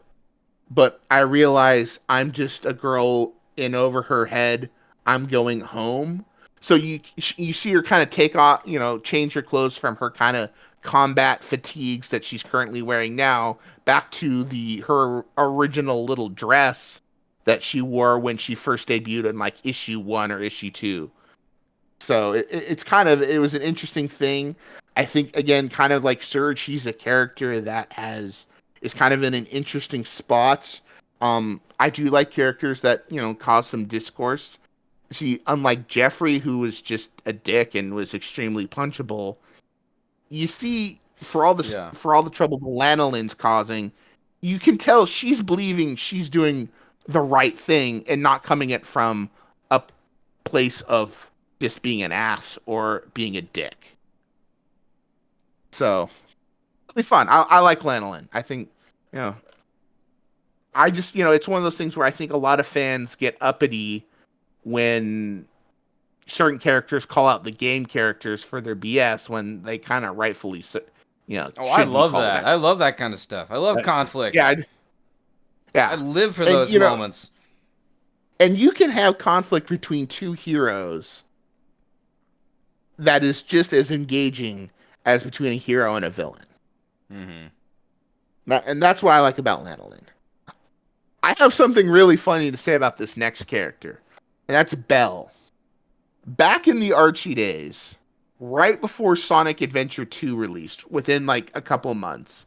but I realize I'm just a girl in over her head. I'm going home. So you see her kind of take off, change her clothes from her kind of combat fatigues that she's currently wearing now back to her original little dress that she wore when she first debuted in like issue 1 or issue 2. So it was an interesting thing. I think, again, kind of like Surge, she's a character that is kind of in an interesting spot. I do like characters that cause some discourse. See, unlike Jeffrey, who was just a dick and was extremely punchable, you see, Yeah. for all the trouble the Lanolin's causing, you can tell she's believing she's doing the right thing and not coming it from a place of just being an ass or being a dick. So it'll be fun. I like Lanolin. I think, you know, I just, it's one of those things where I think a lot of fans get uppity when certain characters call out the game characters for their BS when they kind of rightfully, Oh, I should be love called that. out. I love that kind of stuff. I love conflict. Yeah, I yeah, live for and those moments. and you can have conflict between two heroes that is just as engaging as between a hero and a villain. Hmm. And that's what I like about Lanolin. I have something really funny to say about this next character, and that's Belle. Back in the Archie days, right before Sonic Adventure 2 released, within like a couple of months,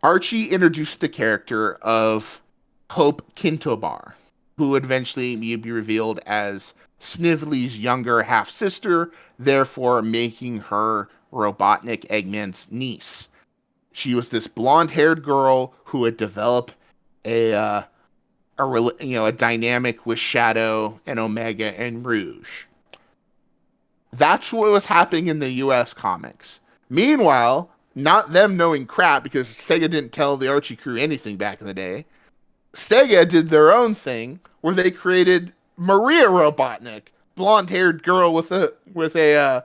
Archie introduced the character of Hope Kintobar, who would eventually be revealed as Snively's younger half sister, therefore making her Robotnik Eggman's niece. She was this blonde-haired girl who had developed a a dynamic with Shadow and Omega and Rouge. That's what was happening in the U.S. comics. Meanwhile, not them knowing crap because Sega didn't tell the Archie crew anything back in the day. Sega did their own thing where they created Maria Robotnik, blonde-haired girl with a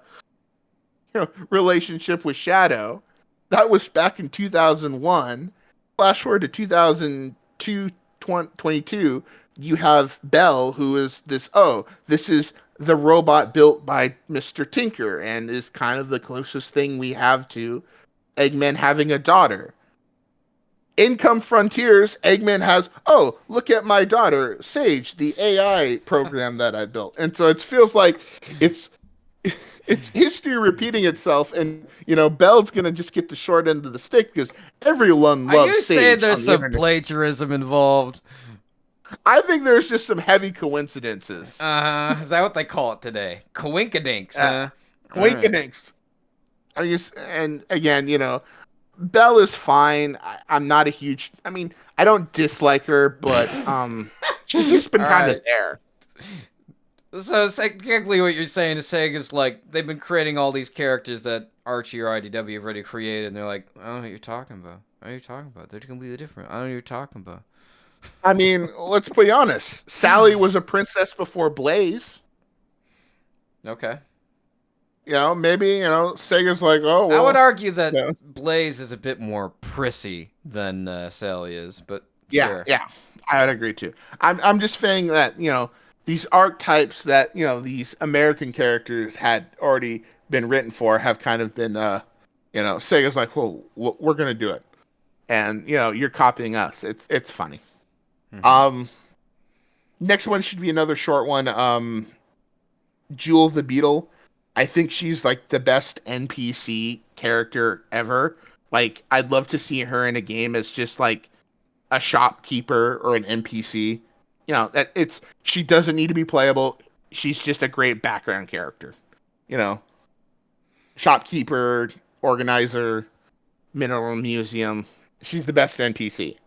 relationship with Shadow. That was back in 2001. Flash forward to 2002, 22, you have Belle, who is this is the robot built by Mr. Tinker and is kind of the closest thing we have to Eggman having a daughter. In come Frontiers, Eggman has, look at my daughter, Sage, the AI program that I built. And so it feels like it's it's history repeating itself, and Belle's gonna just get the short end of the stick because everyone Are loves you saying Sage there's on the some internet. plagiarism involved? I think there's just some heavy coincidences. Is that what they call it today? Coinkadinks, Uh, huh? Alright. Coincidence. I mean, and again, Belle is fine. I'm not a huge. I mean, I don't dislike her, but she's just been kind of Alright. there. So technically what you're saying is Sega's like, they've been creating all these characters that Archie or IDW have already created, and they're like, I don't know what you're talking about. What are you talking about? They're completely different. I don't know what you're talking about. I mean, let's be honest. Sally was a princess before Blaze. Okay. Maybe Sega's like, oh I would well. argue that Yeah, Blaze is a bit more prissy than Sally is, but yeah, sure. yeah. I would agree too. I'm just saying that these archetypes that these American characters had already been written for have kind of been Sega's like, well, we're gonna do it, and you're copying us. It's funny. Hmm. Um, Next one should be another short one. Jewel the Beetle. I think she's like the best NPC character ever. Like, I'd love to see her in a game as just like a shopkeeper or an NPC. That she doesn't need to be playable. She's just a great background character. you know, shopkeeper, organizer, mineral museum. She's the best NPC.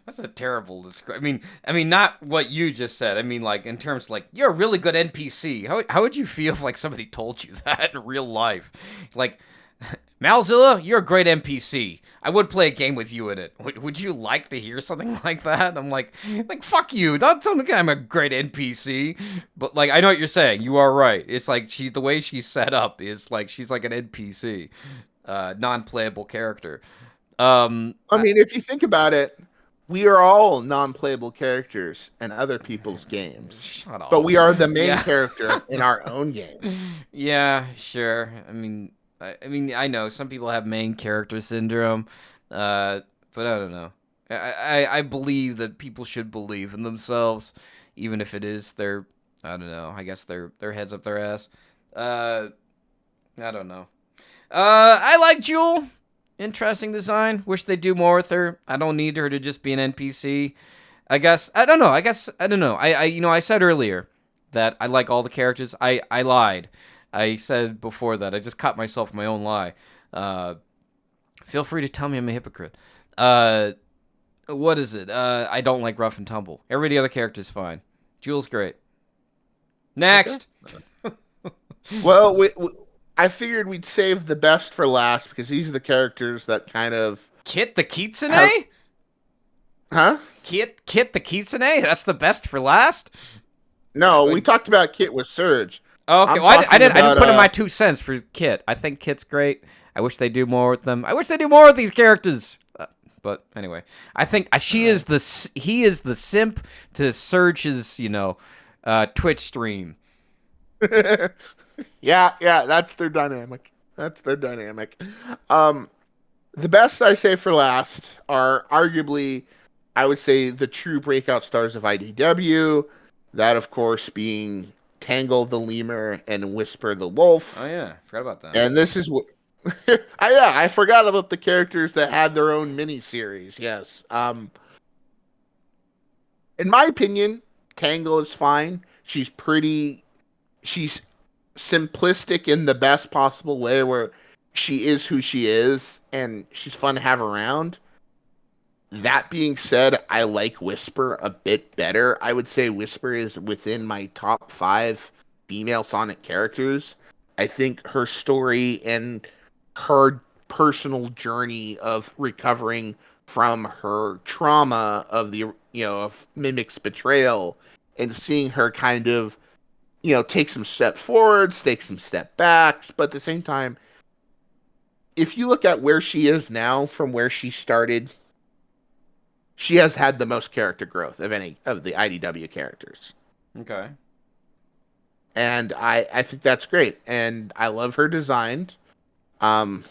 That's a terrible description. I mean, not what you just said. I mean, like in terms like you're a really good NPC. How would you feel if like somebody told you that in real life? Like, Malzilla, you're a great NPC. I would play a game with you in it. Would you like to hear something like that? I'm like fuck you. Don't tell me I'm a great NPC. But like, I know what you're saying. You are right. It's like the way she's set up is like she's like an NPC, non-playable character. Um, I mean, if you think about it, we are all non-playable characters in other people's games, Shut but up. we are the main Yeah. character in our own game. Yeah, sure. I mean, I know some people have main character syndrome, but I don't know. I believe that people should believe in themselves, even if it is their, I don't know. I guess their heads up their ass. Uh, I don't know. I like Jewel. Interesting design. Wish they'd do more with her. I don't need her to just be an NPC. I guess I don't know. I don't know. I said earlier that I like all the characters. I lied. I said before that. I just caught myself in my own lie. Uh, Feel free to tell me I'm a hypocrite. Uh, what is it? I don't like Rough and Tumble. Every other character's fine. Jewel's great. Okay. Next. Well, I figured we'd save the best for last because these are the characters that kind of Kit the Kitsune? have, huh? Kit the Kitsune? That's the best for last? No, we talked about Kit with Surge. Okay, I'm well, I talking didn't about put in my 2 cents for Kit. I think Kit's great. I wish they do more with them. I wish they do more with these characters. But anyway, I think he is the simp to Surge's, Twitch stream. Yeah, that's their dynamic. That's their dynamic. Um, the best I say for last are arguably, I would say, the true breakout stars of IDW. That, of course, being Tangle the Lemur and Whisper the Oh Wolf. yeah, forgot about that. And this is what. I forgot about the characters that had their own mini series. Yes. In my opinion, Tangle is fine. She's pretty. She's simplistic in the best possible way, where she is who she is, and she's fun to have around. That being said, I like Whisper a bit better. I would say Whisper is within my top 5 female Sonic characters. I think her story and her personal journey of recovering from her trauma of of Mimic's betrayal, and seeing her kind of take some steps forwards, take some step backs, but at the same time, if you look at where she is now from where she started, she has had the most character growth of any of the IDW characters. Okay. And I think that's great. And I love her design. Um,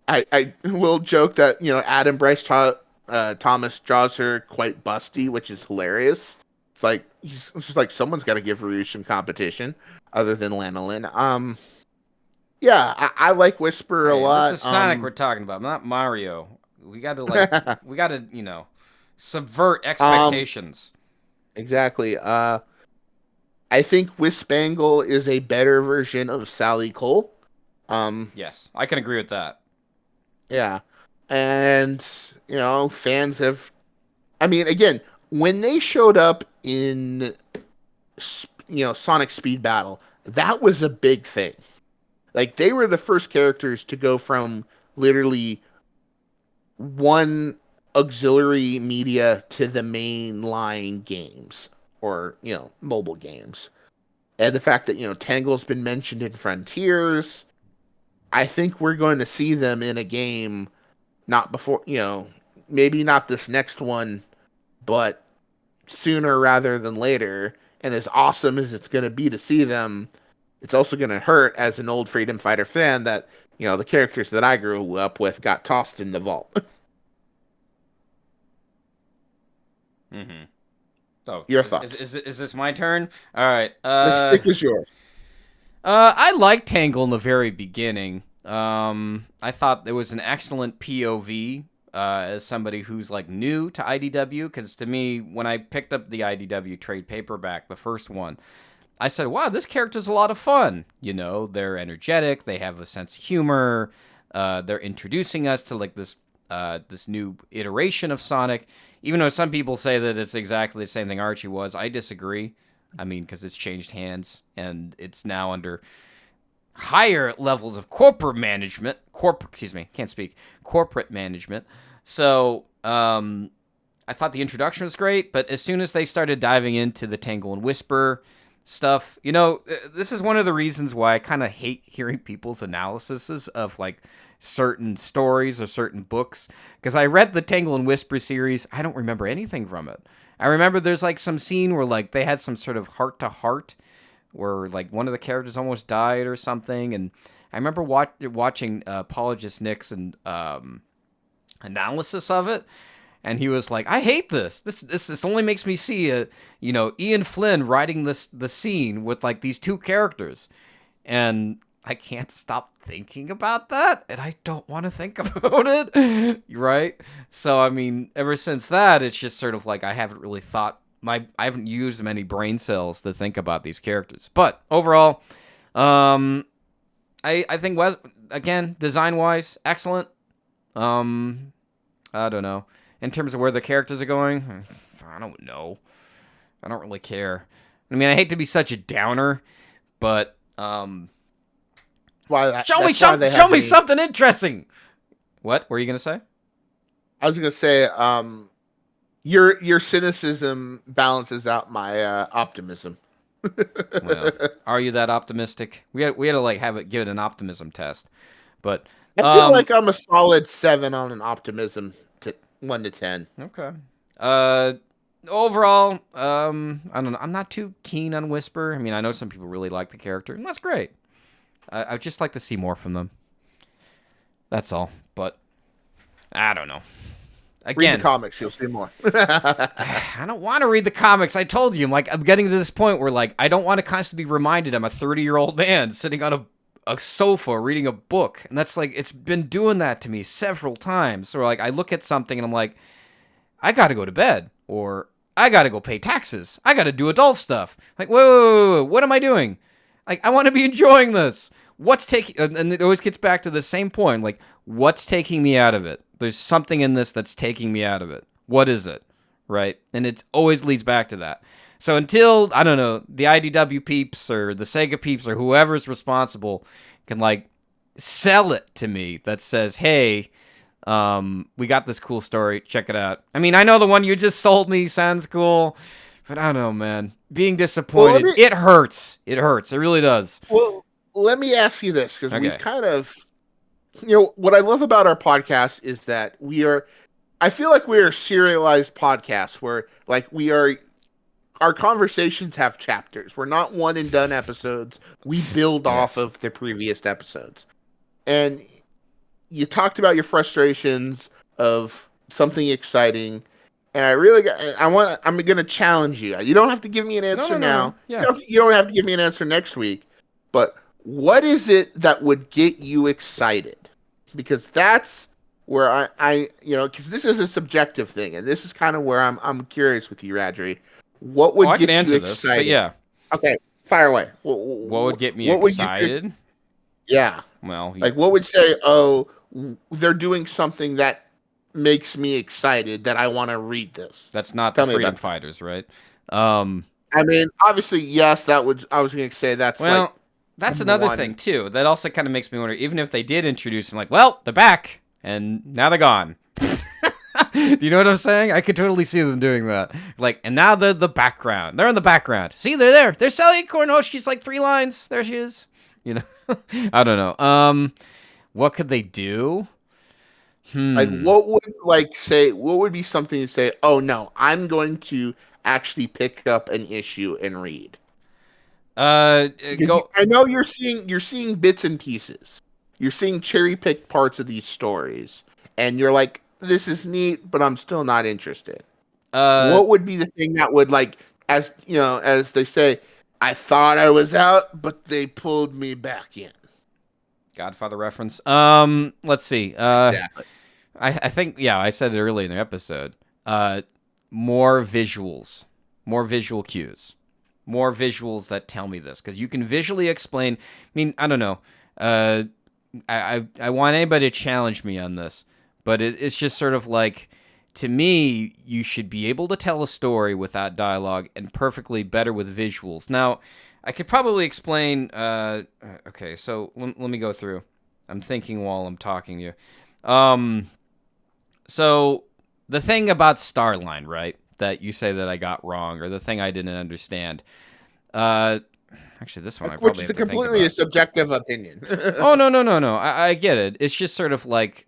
I will joke that, Adam Thomas draws her quite busty, which is hilarious. It's just like someone's got to give Rouge some competition other than Lanolin. Yeah, I like Whisper a Hey, this lot. is Sonic we're talking about, not Mario. We gotta subvert um, expectations. exactly. I think Wispangle is a better version of Sally Cole. Um, Yes, I can agree with that. yeah, and fans have. I mean, again, when they showed up in Sonic Speed Battle, that was a big thing. Like, they were the first characters to go from literally one auxiliary media to the mainline games, or mobile games. And the fact that Tangle's been mentioned in Frontiers, I think we're going to see them in a game, not before, maybe not this next one, but sooner rather than later. And as awesome as it's going to be to see them, it's also going to hurt as an old Freedom Fighter fan that the characters that I grew up with got tossed in the vault. Mm-hmm. So, Your is, thoughts? is this my turn? All right. The stick is yours. I liked Tangle in the very beginning. I thought there was an excellent POV as somebody who's like new to IDW, because to me, when I picked up the IDW trade paperback, the first one, I said, wow, this character's a lot of fun. You know, they're energetic. They have a sense of humor. They're introducing us to like this new iteration of Sonic. Even though some people say that it's exactly the same thing Archie was, I disagree. I mean, because it's changed hands and it's now under higher levels of corporate management. Corporate management. So, I thought the introduction was great, but as soon as they started diving into the Tangle and Whisper stuff, you know, this is one of the reasons why I kind of hate hearing people's analyses of like certain stories or certain books, because I read the Tangle and Whisper series. I don't remember anything from it. I remember there's like some scene where like they had some sort of heart to heart where like one of the characters almost died or something, and I remember watching apologist Nick's analysis of it, and he was like, "I hate this. This only makes me see Ian Flynn writing the scene with like these two characters," and I can't stop thinking about that, and I don't want to think about it. Right? So I mean, ever since that, it's just sort of like I haven't really I haven't used many brain cells to think about these characters. But overall, I think again, design wise, excellent. I don't know. In terms of where the characters are going, I don't know. I don't really care. I mean, I hate to be such a downer, but show me something interesting. What were you gonna say? I was gonna say, your cynicism balances out my optimism. Well, are you that optimistic? We had to like give it an optimism test, but I feel like I'm a solid 7 on an optimism to 1 to 10. Okay. Overall, I don't know. I'm not too keen on Whisper. I mean, I know some people really like the character, and that's great. I'd just like to see more from them. That's all. But I don't know. Again, read the comics, you'll see more. I don't want to read the comics. I told you, I'm getting to this point where like I don't want to constantly be reminded I'm a 30-year-old man sitting on a sofa reading a book, and that's like it's been doing that to me several times. So like I look at something and I'm like, I gotta go to bed, or I gotta go pay taxes. I gotta do adult stuff. Like, whoa, what am I doing? Like, I want to be enjoying this. What's taking? And it always gets back to the same point. Like, what's taking me out of it? There's something in this that's taking me out of it. What is it? Right? And it always leads back to that. So until, I don't know, the IDW peeps or the Sega peeps or whoever's responsible can, like, sell it to me that says, hey, we got this cool story. Check it out. I mean, I know the one you just sold me sounds cool, but I don't know, man. Being disappointed, it hurts. It hurts. It really does. Well, let me ask you this, because we've kind of, what I love about our podcast is that I feel like we're a serialized podcast where, like, our conversations have chapters. We're not one and done episodes. We build off of the previous episodes. And you talked about your frustrations of something exciting, and I'm going to challenge you. You don't have to give me an answer now. Yeah. You don't have to give me an answer next week. But what is it that would get you excited? Because that's where because this is a subjective thing, and this is kind of where I'm curious with you, Radrey. What would get you excited? This, but yeah. Okay, fire away. What would get me excited? Yeah. Well, like what would say, oh, they're doing something that makes me excited that I want to read this. That's not the Freedom Fighters, right? I mean, obviously, yes. I was going to say that's that's another thing too. That also kind of makes me wonder. Even if they did introduce them, like, well, they're back and now they're gone. Do you know what I'm saying? I could totally see them doing that. Like, and now they're the background. They're in the background. See, they're there. They're selling corn. Oh, she's like 3 lines. There she is. You know, I don't know. What could they do? Like, what would be something to say, oh no, I'm going to actually pick up an issue and read? I know you're seeing bits and pieces. You're seeing cherry-picked parts of these stories, and you're like, this is neat, but I'm still not interested. What would be the thing that would, like, as they say, I thought I was out, but they pulled me back in? Godfather reference. Let's see. Exactly. I think, I said it earlier in the episode. More visuals, more visual cues. more visuals that tell me this, because you can visually explain. I mean, I don't know. Uh, I want anybody to challenge me on this, but it's just sort of like, to me, you should be able to tell a story without dialogue and perfectly better with visuals. Now, I could probably explain. Okay, so let me go through. I'm thinking while I'm talking to you. So the thing about Starline, right? That you say that I got wrong, or the thing I didn't understand. Uh, Actually, this one I Which probably is have a to think completely a about. subjective opinion. Oh, no, no, no, no. I get it. It's just sort of like,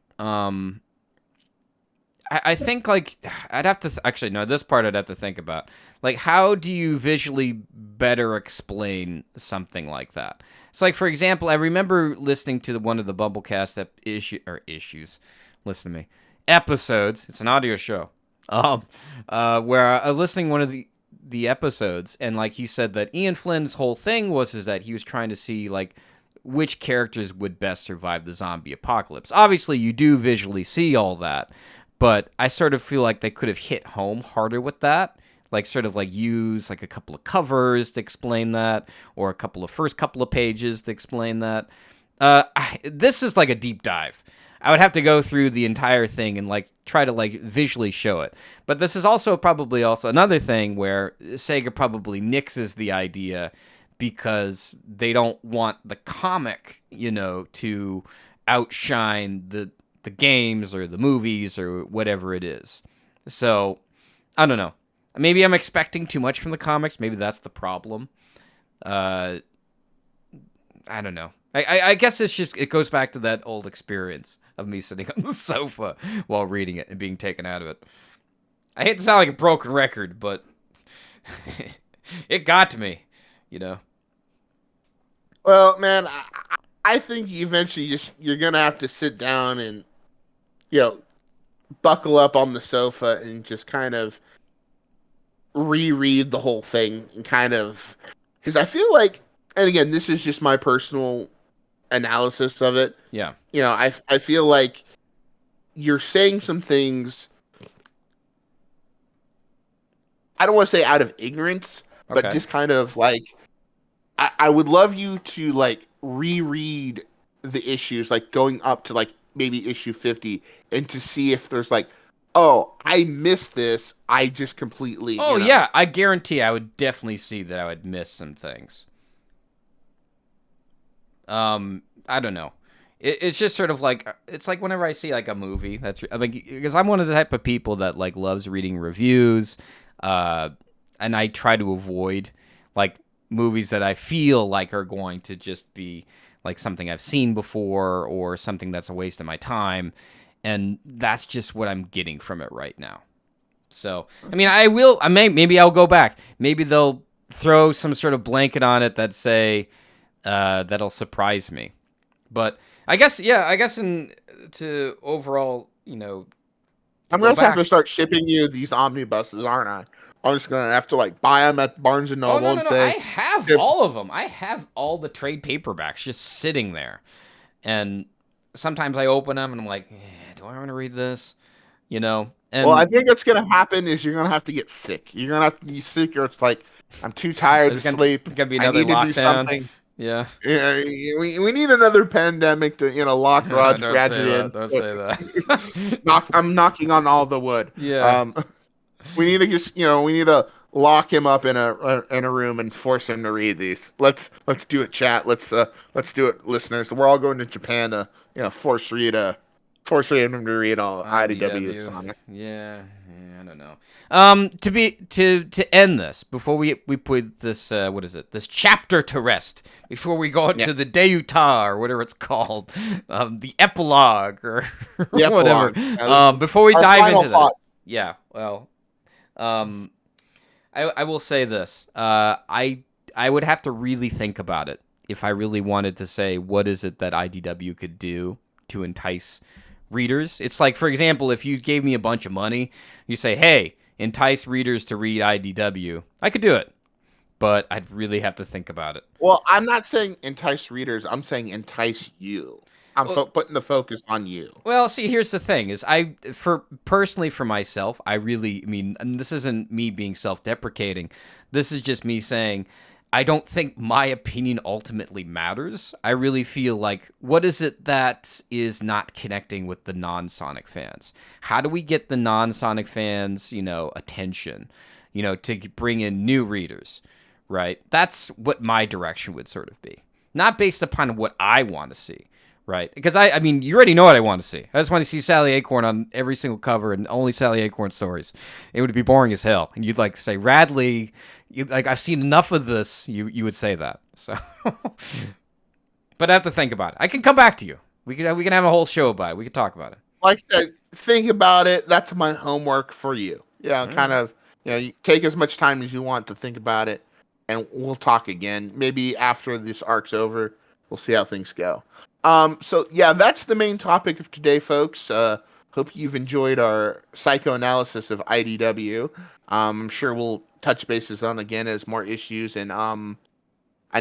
I think like I'd have to actually no, this part I'd have to think about. Like, how do you visually better explain something like that? It's like, for example, I remember listening to one of the Bumblecast issues. Listen to me, episodes. It's an audio show. Where I was listening to one of the episodes, and like he said that Ian Flynn's whole thing was is that he was trying to see like which characters would best survive the zombie apocalypse. Obviously, you do visually see all that, but I sort of feel like they could have hit home harder with that. Like, sort of like use like a couple of covers to explain that, or a first couple of pages to explain that. This is like a deep dive. I would have to go through the entire thing and like try to like visually show it. But this is also probably also another thing where Sega probably nixes the idea because they don't want the comic, to outshine the games or the movies or whatever it is. So, I don't know. Maybe I'm expecting too much from the comics. Maybe that's the problem. I don't know. I guess it goes back to that old experience of me sitting on the sofa while reading it and being taken out of it. I hate to sound like a broken record, but it got to me, Well, man, I think eventually you're gonna have to sit down and you know buckle up on the sofa and just kind of reread the whole thing and kind of because I feel like, and again, this is just my personal analysis of it. Yeah. I feel like you're saying some things. I don't want to say out of ignorance, but Okay. just kind of like I would love you to like reread the issues, like going up to like maybe issue 50, and to see if there's like, oh, I missed this. I just completely, Oh, yeah. I guarantee I would definitely see that I would miss some things. I don't know. It's just sort of like, it's like whenever I see like a movie because I'm one of the type of people that like loves reading reviews, and I try to avoid like movies that I feel like are going to just be like something I've seen before or something that's a waste of my time, and that's just what I'm getting from it right now. So, I mean, maybe I'll go back. Maybe they'll throw some sort of blanket on it that say that'll surprise me. But I guess to overall, to I'm gonna go just have to back. start shipping you these omnibuses, aren't I? I'm just gonna have to like buy them at Barnes and Oh, Noble no, no, and no! I say, have ship. all of them. I have all the trade paperbacks just sitting there, and sometimes I open them and I'm like, do I want to read this? Well, I And think what's gonna happen is you're gonna have to get sick. You're gonna have to be sick, or it's like I'm too tired to there's sleep. gonna be I another need to do lockdown. something. Yeah. Yeah, we need another pandemic to lock Don't say Radrey that. in. Don't say that. I'm knocking on all the wood. Yeah. We need to just we need to lock him up in a room and force him to read these. Let's do it, chat. Let's do it, listeners. We're all going to Japan to force read him to read all IDW IDW. Sonic. Yeah, I don't know. To end this before we put this what is it? This chapter to rest before we go Yeah, into the Deyuta or whatever it's called, the epilogue or the whatever. epilogue. This is Before we our dive final into that, thought. yeah. Well, um, I will say this. I would have to really think about it if I really wanted to say what is it that IDW could do to entice readers. It's like, for example, if you gave me a bunch of money, you say, hey, entice readers to read IDW. I could do it, but I'd really have to think about it. Well, I'm not saying entice readers. I'm saying entice you. Putting the focus on you. Well, see, here's the thing: is personally for myself, I really, I mean, and this isn't me being self-deprecating. This is just me saying, I don't think my opinion ultimately matters. I really feel like, what is it that is not connecting with the non-Sonic fans? How do we get the non-Sonic fans, attention, to bring in new readers, right? That's what my direction would sort of be, not based upon what I want to see. Right, because I mean, you already know what I want to see. I just want to see Sally Acorn on every single cover and only Sally Acorn stories. It would be boring as hell, and you'd like say Radley. I've seen enough of this. You would say that. So, but I have to think about it. I can come back to you. We can have a whole show about it. We can talk about it. Like I said, think about it. That's my homework for you. Yeah, kind of. You take as much time as you want to think about it, and we'll talk again. Maybe after this arc's over, we'll see how things go. So yeah, that's the main topic of today, folks. Hope you've enjoyed our psychoanalysis of IDW. I'm sure we'll touch bases on again as more issues. And I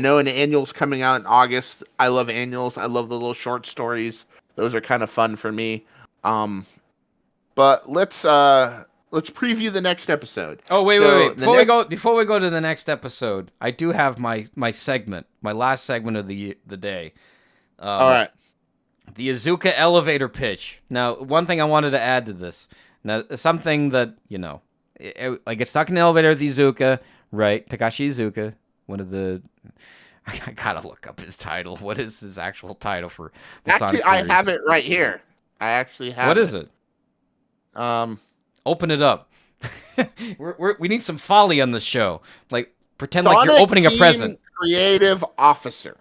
know an annual's coming out in August. I love annuals. I love the little short stories. Those are kind of fun for me. But let's preview the next episode. Oh wait. Before we go to the next episode, I do have my segment, my last segment of the day. All right. The Iizuka elevator pitch. Now, one thing I wanted to add to this. Now, something that, I get stuck in an elevator with Iizuka, right? Takashi Iizuka, one of the... I gotta look up his title. What is his actual title for the Sonic series? I have it right here. I actually have it. What is it? Open it up. We need some folly on the show. Like, pretend like you're opening a present. Creative Officer.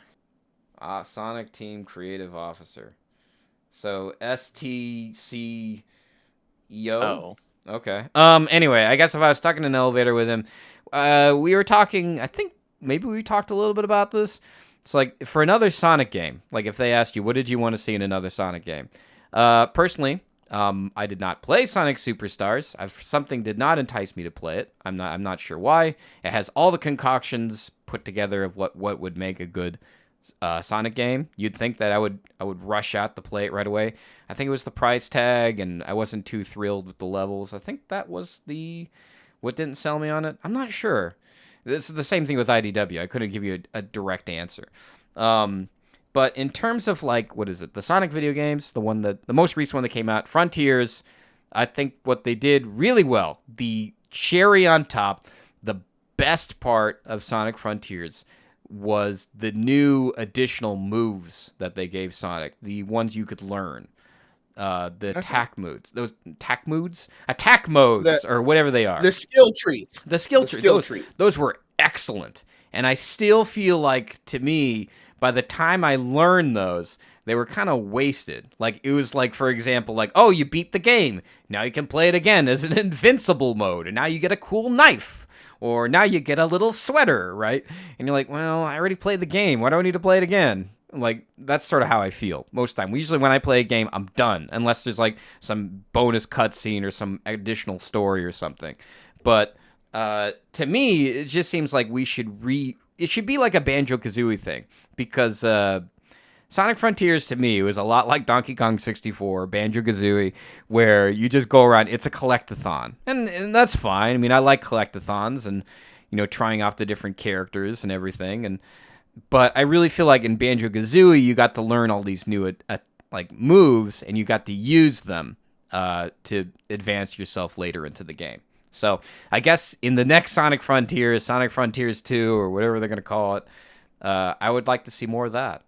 Sonic Team Creative Officer. So STCEO. Oh. Okay. Anyway, I guess if I was stuck in an elevator with him, we were talking. I think maybe we talked a little bit about this. It's like for another Sonic game. Like if they asked you, what did you want to see in another Sonic game? Personally, I did not play Sonic Superstars. Something did not entice me to play it. I'm not sure why. It has all the concoctions put together of what would make a good Sonic game. You'd think that I would rush out to play it right away. I think it was the price tag, and I wasn't too thrilled with the levels. I think that was what didn't sell me on it. I'm not sure. This is the same thing with IDW. I couldn't give you a direct answer. But in terms of what is it? The Sonic video games, the most recent one that came out, Frontiers. I think what they did really well. The cherry on top, the best part of Sonic Frontiers was the new additional moves that they gave Sonic, the ones you could learn, the attack modes, attack modes, or whatever they are. The skill trees. Those were excellent, and I still feel like, to me, by the time I learned those, they were kind of wasted. Like it was for example, oh, you beat the game, now you can play it again as an invincible mode, and now you get a cool knife. Or now you get a little sweater, right? And you're like, well, I already played the game. Why do I need to play it again? That's sort of how I feel most time. Usually when I play a game, I'm done. Unless there's some bonus cutscene or some additional story or something. But to me, it just seems like it should be like a Banjo-Kazooie thing. Because Sonic Frontiers, to me, was a lot like Donkey Kong 64, Banjo-Kazooie, where you just go around. It's a collectathon. And that's fine. I mean, I like collectathons and, trying off the different characters and everything. But I really feel like in Banjo-Kazooie, you got to learn all these new moves, and you got to use them to advance yourself later into the game. So I guess in the next Sonic Frontiers 2, or whatever they're going to call it, I would like to see more of that.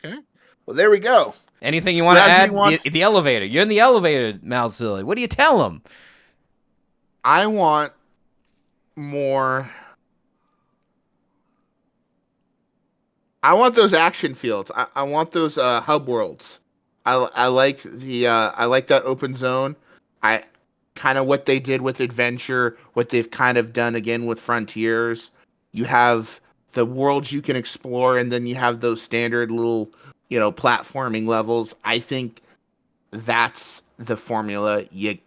Okay. Well, there we go. Anything you want to add? The elevator. You're in the elevator, Malzilli. What do you tell him? I want more. I want those action fields. I want those hub worlds. I like that open zone. I kind of what they did with Adventure, what they've kind of done again with Frontiers. You have the worlds you can explore, and then you have those standard little, platforming levels. I think that's the formula you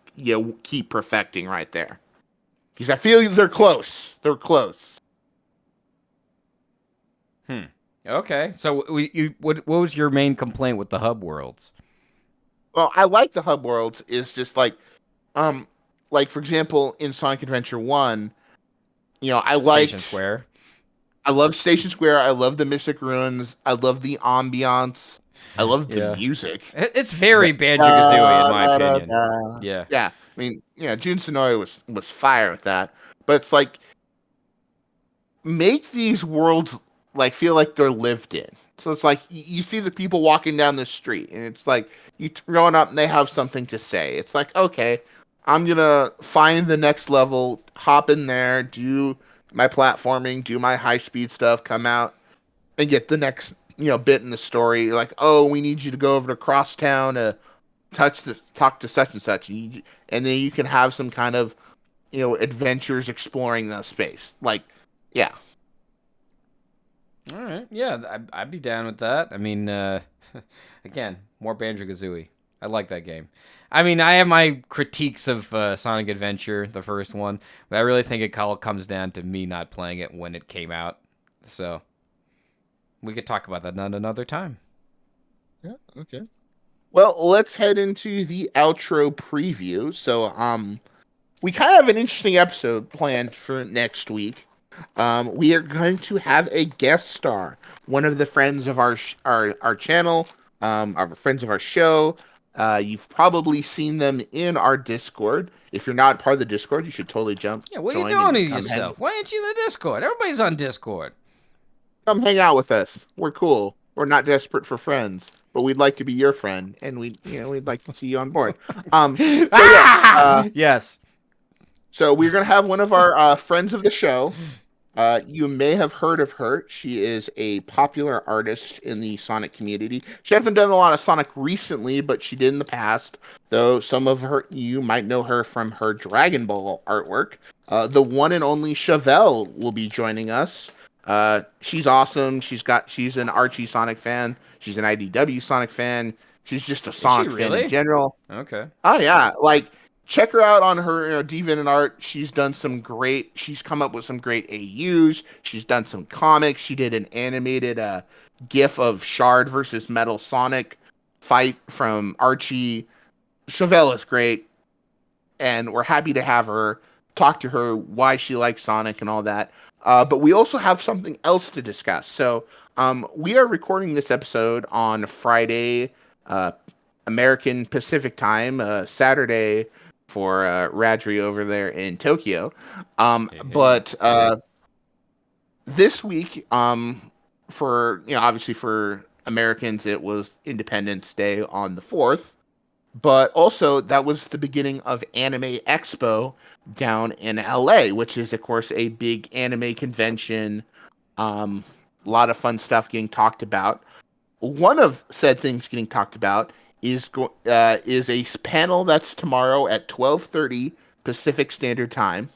keep perfecting right there. Because I feel they're close. They're close. Okay. So what was your main complaint with the hub worlds? Well, I like the hub worlds. Is just um, like for example, in Sonic Adventure One, Station Square. I love Station Square. I love the Mystic Ruins. I love the ambiance. I love the Yeah. music. It's The very Banjo Kazooie in da, my da, da, opinion. da. Yeah. Yeah, I mean, yeah, Jun Sonoy was fire with that. But it's like make these worlds like feel like they're lived in. So it's like you see the people walking down the street, and it's like you growing up, and they have something to say. It's like, okay, I'm gonna find the next level, hop in there, do my platforming, do my high speed stuff, come out and get the next bit in the story. Like, oh, we need you to go over to Crosstown to talk to such and such, and then you can have some kind of adventures exploring the space. Like, yeah. All right. Yeah, I'd be down with that. I mean, again, more Banjo Kazooie. I like that game. I mean, I have my critiques of Sonic Adventure, the first one, but I really think it all comes down to me not playing it when it came out. So we could talk about that at another time. Yeah, okay. Well, let's head into the outro preview. So, we kind of have an interesting episode planned for next week. We are going to have a guest star, one of the friends of our channel, our friends of our show. You've probably seen them in our Discord. If you're not part of the Discord, you should totally Yeah, what are you join, doing to and yourself? Why aren't you in the Discord? Everybody's on Discord. come hang out with us. We're cool. We're not desperate for friends, but we'd like to be your friend, and we'd like to see you on board. So yes, Ah! Yes. so we're gonna have one of our friends of the show. You may have heard of her. She is a popular artist in the Sonic community. She hasn't done a lot of Sonic recently, but she did in the past. Though some of her, you might know her from her Dragon Ball artwork. The one and only Chevelle will be joining us. She's awesome. She's an Archie Sonic fan. She's an IDW Sonic fan. She's just a Is she Sonic fan in really? general. Okay. Oh yeah, like check her out on her Deviant art. She's done some great. She's come up with some great AUs. She's done some comics. She did an animated GIF of Shard versus Metal Sonic fight from Archie. Chevelle is great, and we're happy to have her talk to her why she likes Sonic and all that. But we also have something else to discuss. So we are recording this episode on Friday, uh, American Pacific time, Saturday for Radrey over there in Tokyo. Hey, hey. But this week, for obviously for Americans, it was Independence Day on the 4th. But also, that was the beginning of Anime Expo down in LA, which is, of course, a big anime convention. Um, a lot of fun stuff getting talked about. One of said things getting talked about is a panel that's tomorrow at 12:30 Pacific Standard Time.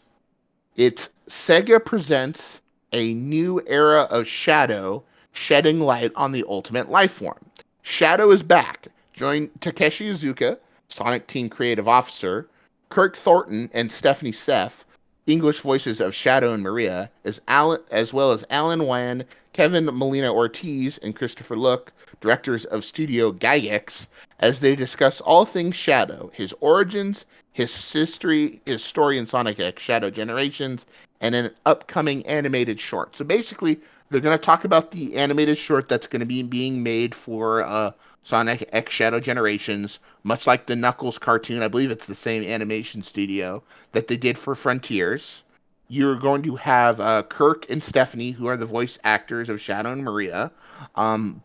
It's Sega presents a new era of Shadow, shedding light on the ultimate life form. Shadow is back. Join Takeshi Iizuka, Sonic Team Creative Officer, Kirk Thornton, and Stephanie Seff, English voices of Shadow and Maria, as well as Alan Wan, Kevin Molina Ortiz, and Christopher Look, directors of Studio Gygax, as they discuss all things Shadow, his origins, his history, his story in Sonic X Shadow Generations, and an upcoming animated short. So basically, they're going to talk about the animated short that's going to be being made for Sonic X Shadow Generations, much like the Knuckles cartoon. I believe it's the same animation studio that they did for Frontiers. You're going to have Kirk and Stephanie, who are the voice actors of Shadow and Maria.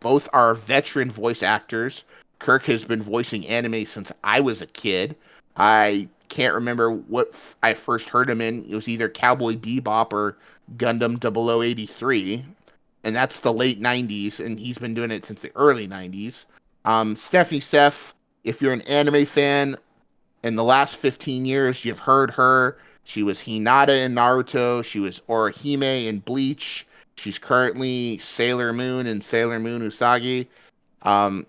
Both are veteran voice actors. Kirk has been voicing anime since I was a kid. I can't remember what I first heard him in. It was either Cowboy Bebop or Gundam 0083, and that's the late 90s, and he's been doing it since the early 90s. Stephanie Seff, if you're an anime fan, in the last 15 years, you've heard her. She was Hinata in Naruto. She was Orihime in Bleach. She's currently Sailor Moon in Sailor Moon Usagi. Um,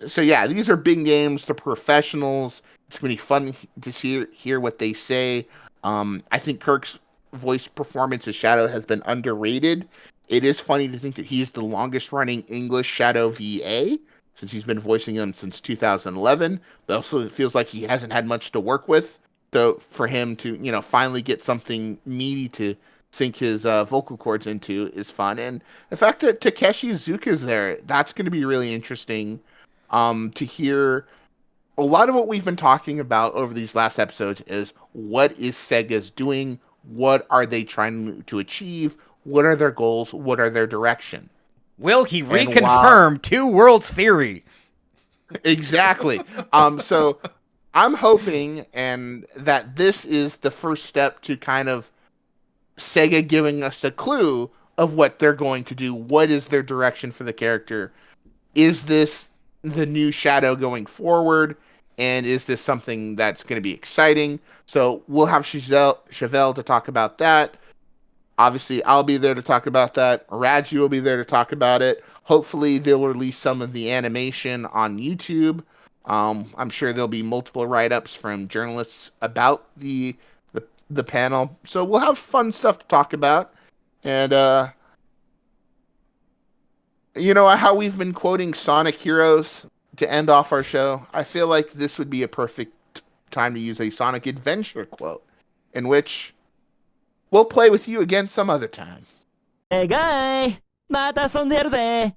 so yeah, these are big names. The professionals. It's gonna be fun to hear what they say. I think Kirk's voice performance as Shadow has been underrated It is funny to think that he's the longest running English Shadow VA since he's been voicing him since 2011. But also, it feels like he hasn't had much to work with. So for him to, finally get something meaty to sink his vocal cords into is fun. And the fact that Takeshi Iizuka's there, that's going to be really interesting to hear. A lot of what we've been talking about over these last episodes is what is Sega's doing? What are they trying to achieve? What are their goals? What are their direction? Will he And while reconfirm Two Worlds Theory? exactly, so I'm hoping and that this is the first step to kind of Sega giving us a clue of what they're going to do. What is their direction for the character? Is this the new Shadow going forward? And is this something that's going to be exciting? So we'll have Chevelle to talk about that. Obviously, I'll be there to talk about that. Radrey will be there to talk about it. Hopefully, they'll release some of the animation on YouTube. I'm sure there'll be multiple write-ups from journalists about the panel. So we'll have fun stuff to talk about. And how we've been quoting Sonic Heroes to end off our show? I feel like this would be a perfect time to use a Sonic Adventure quote, in which we'll play with you again some other time. Hey guy! また遊んでやるぜ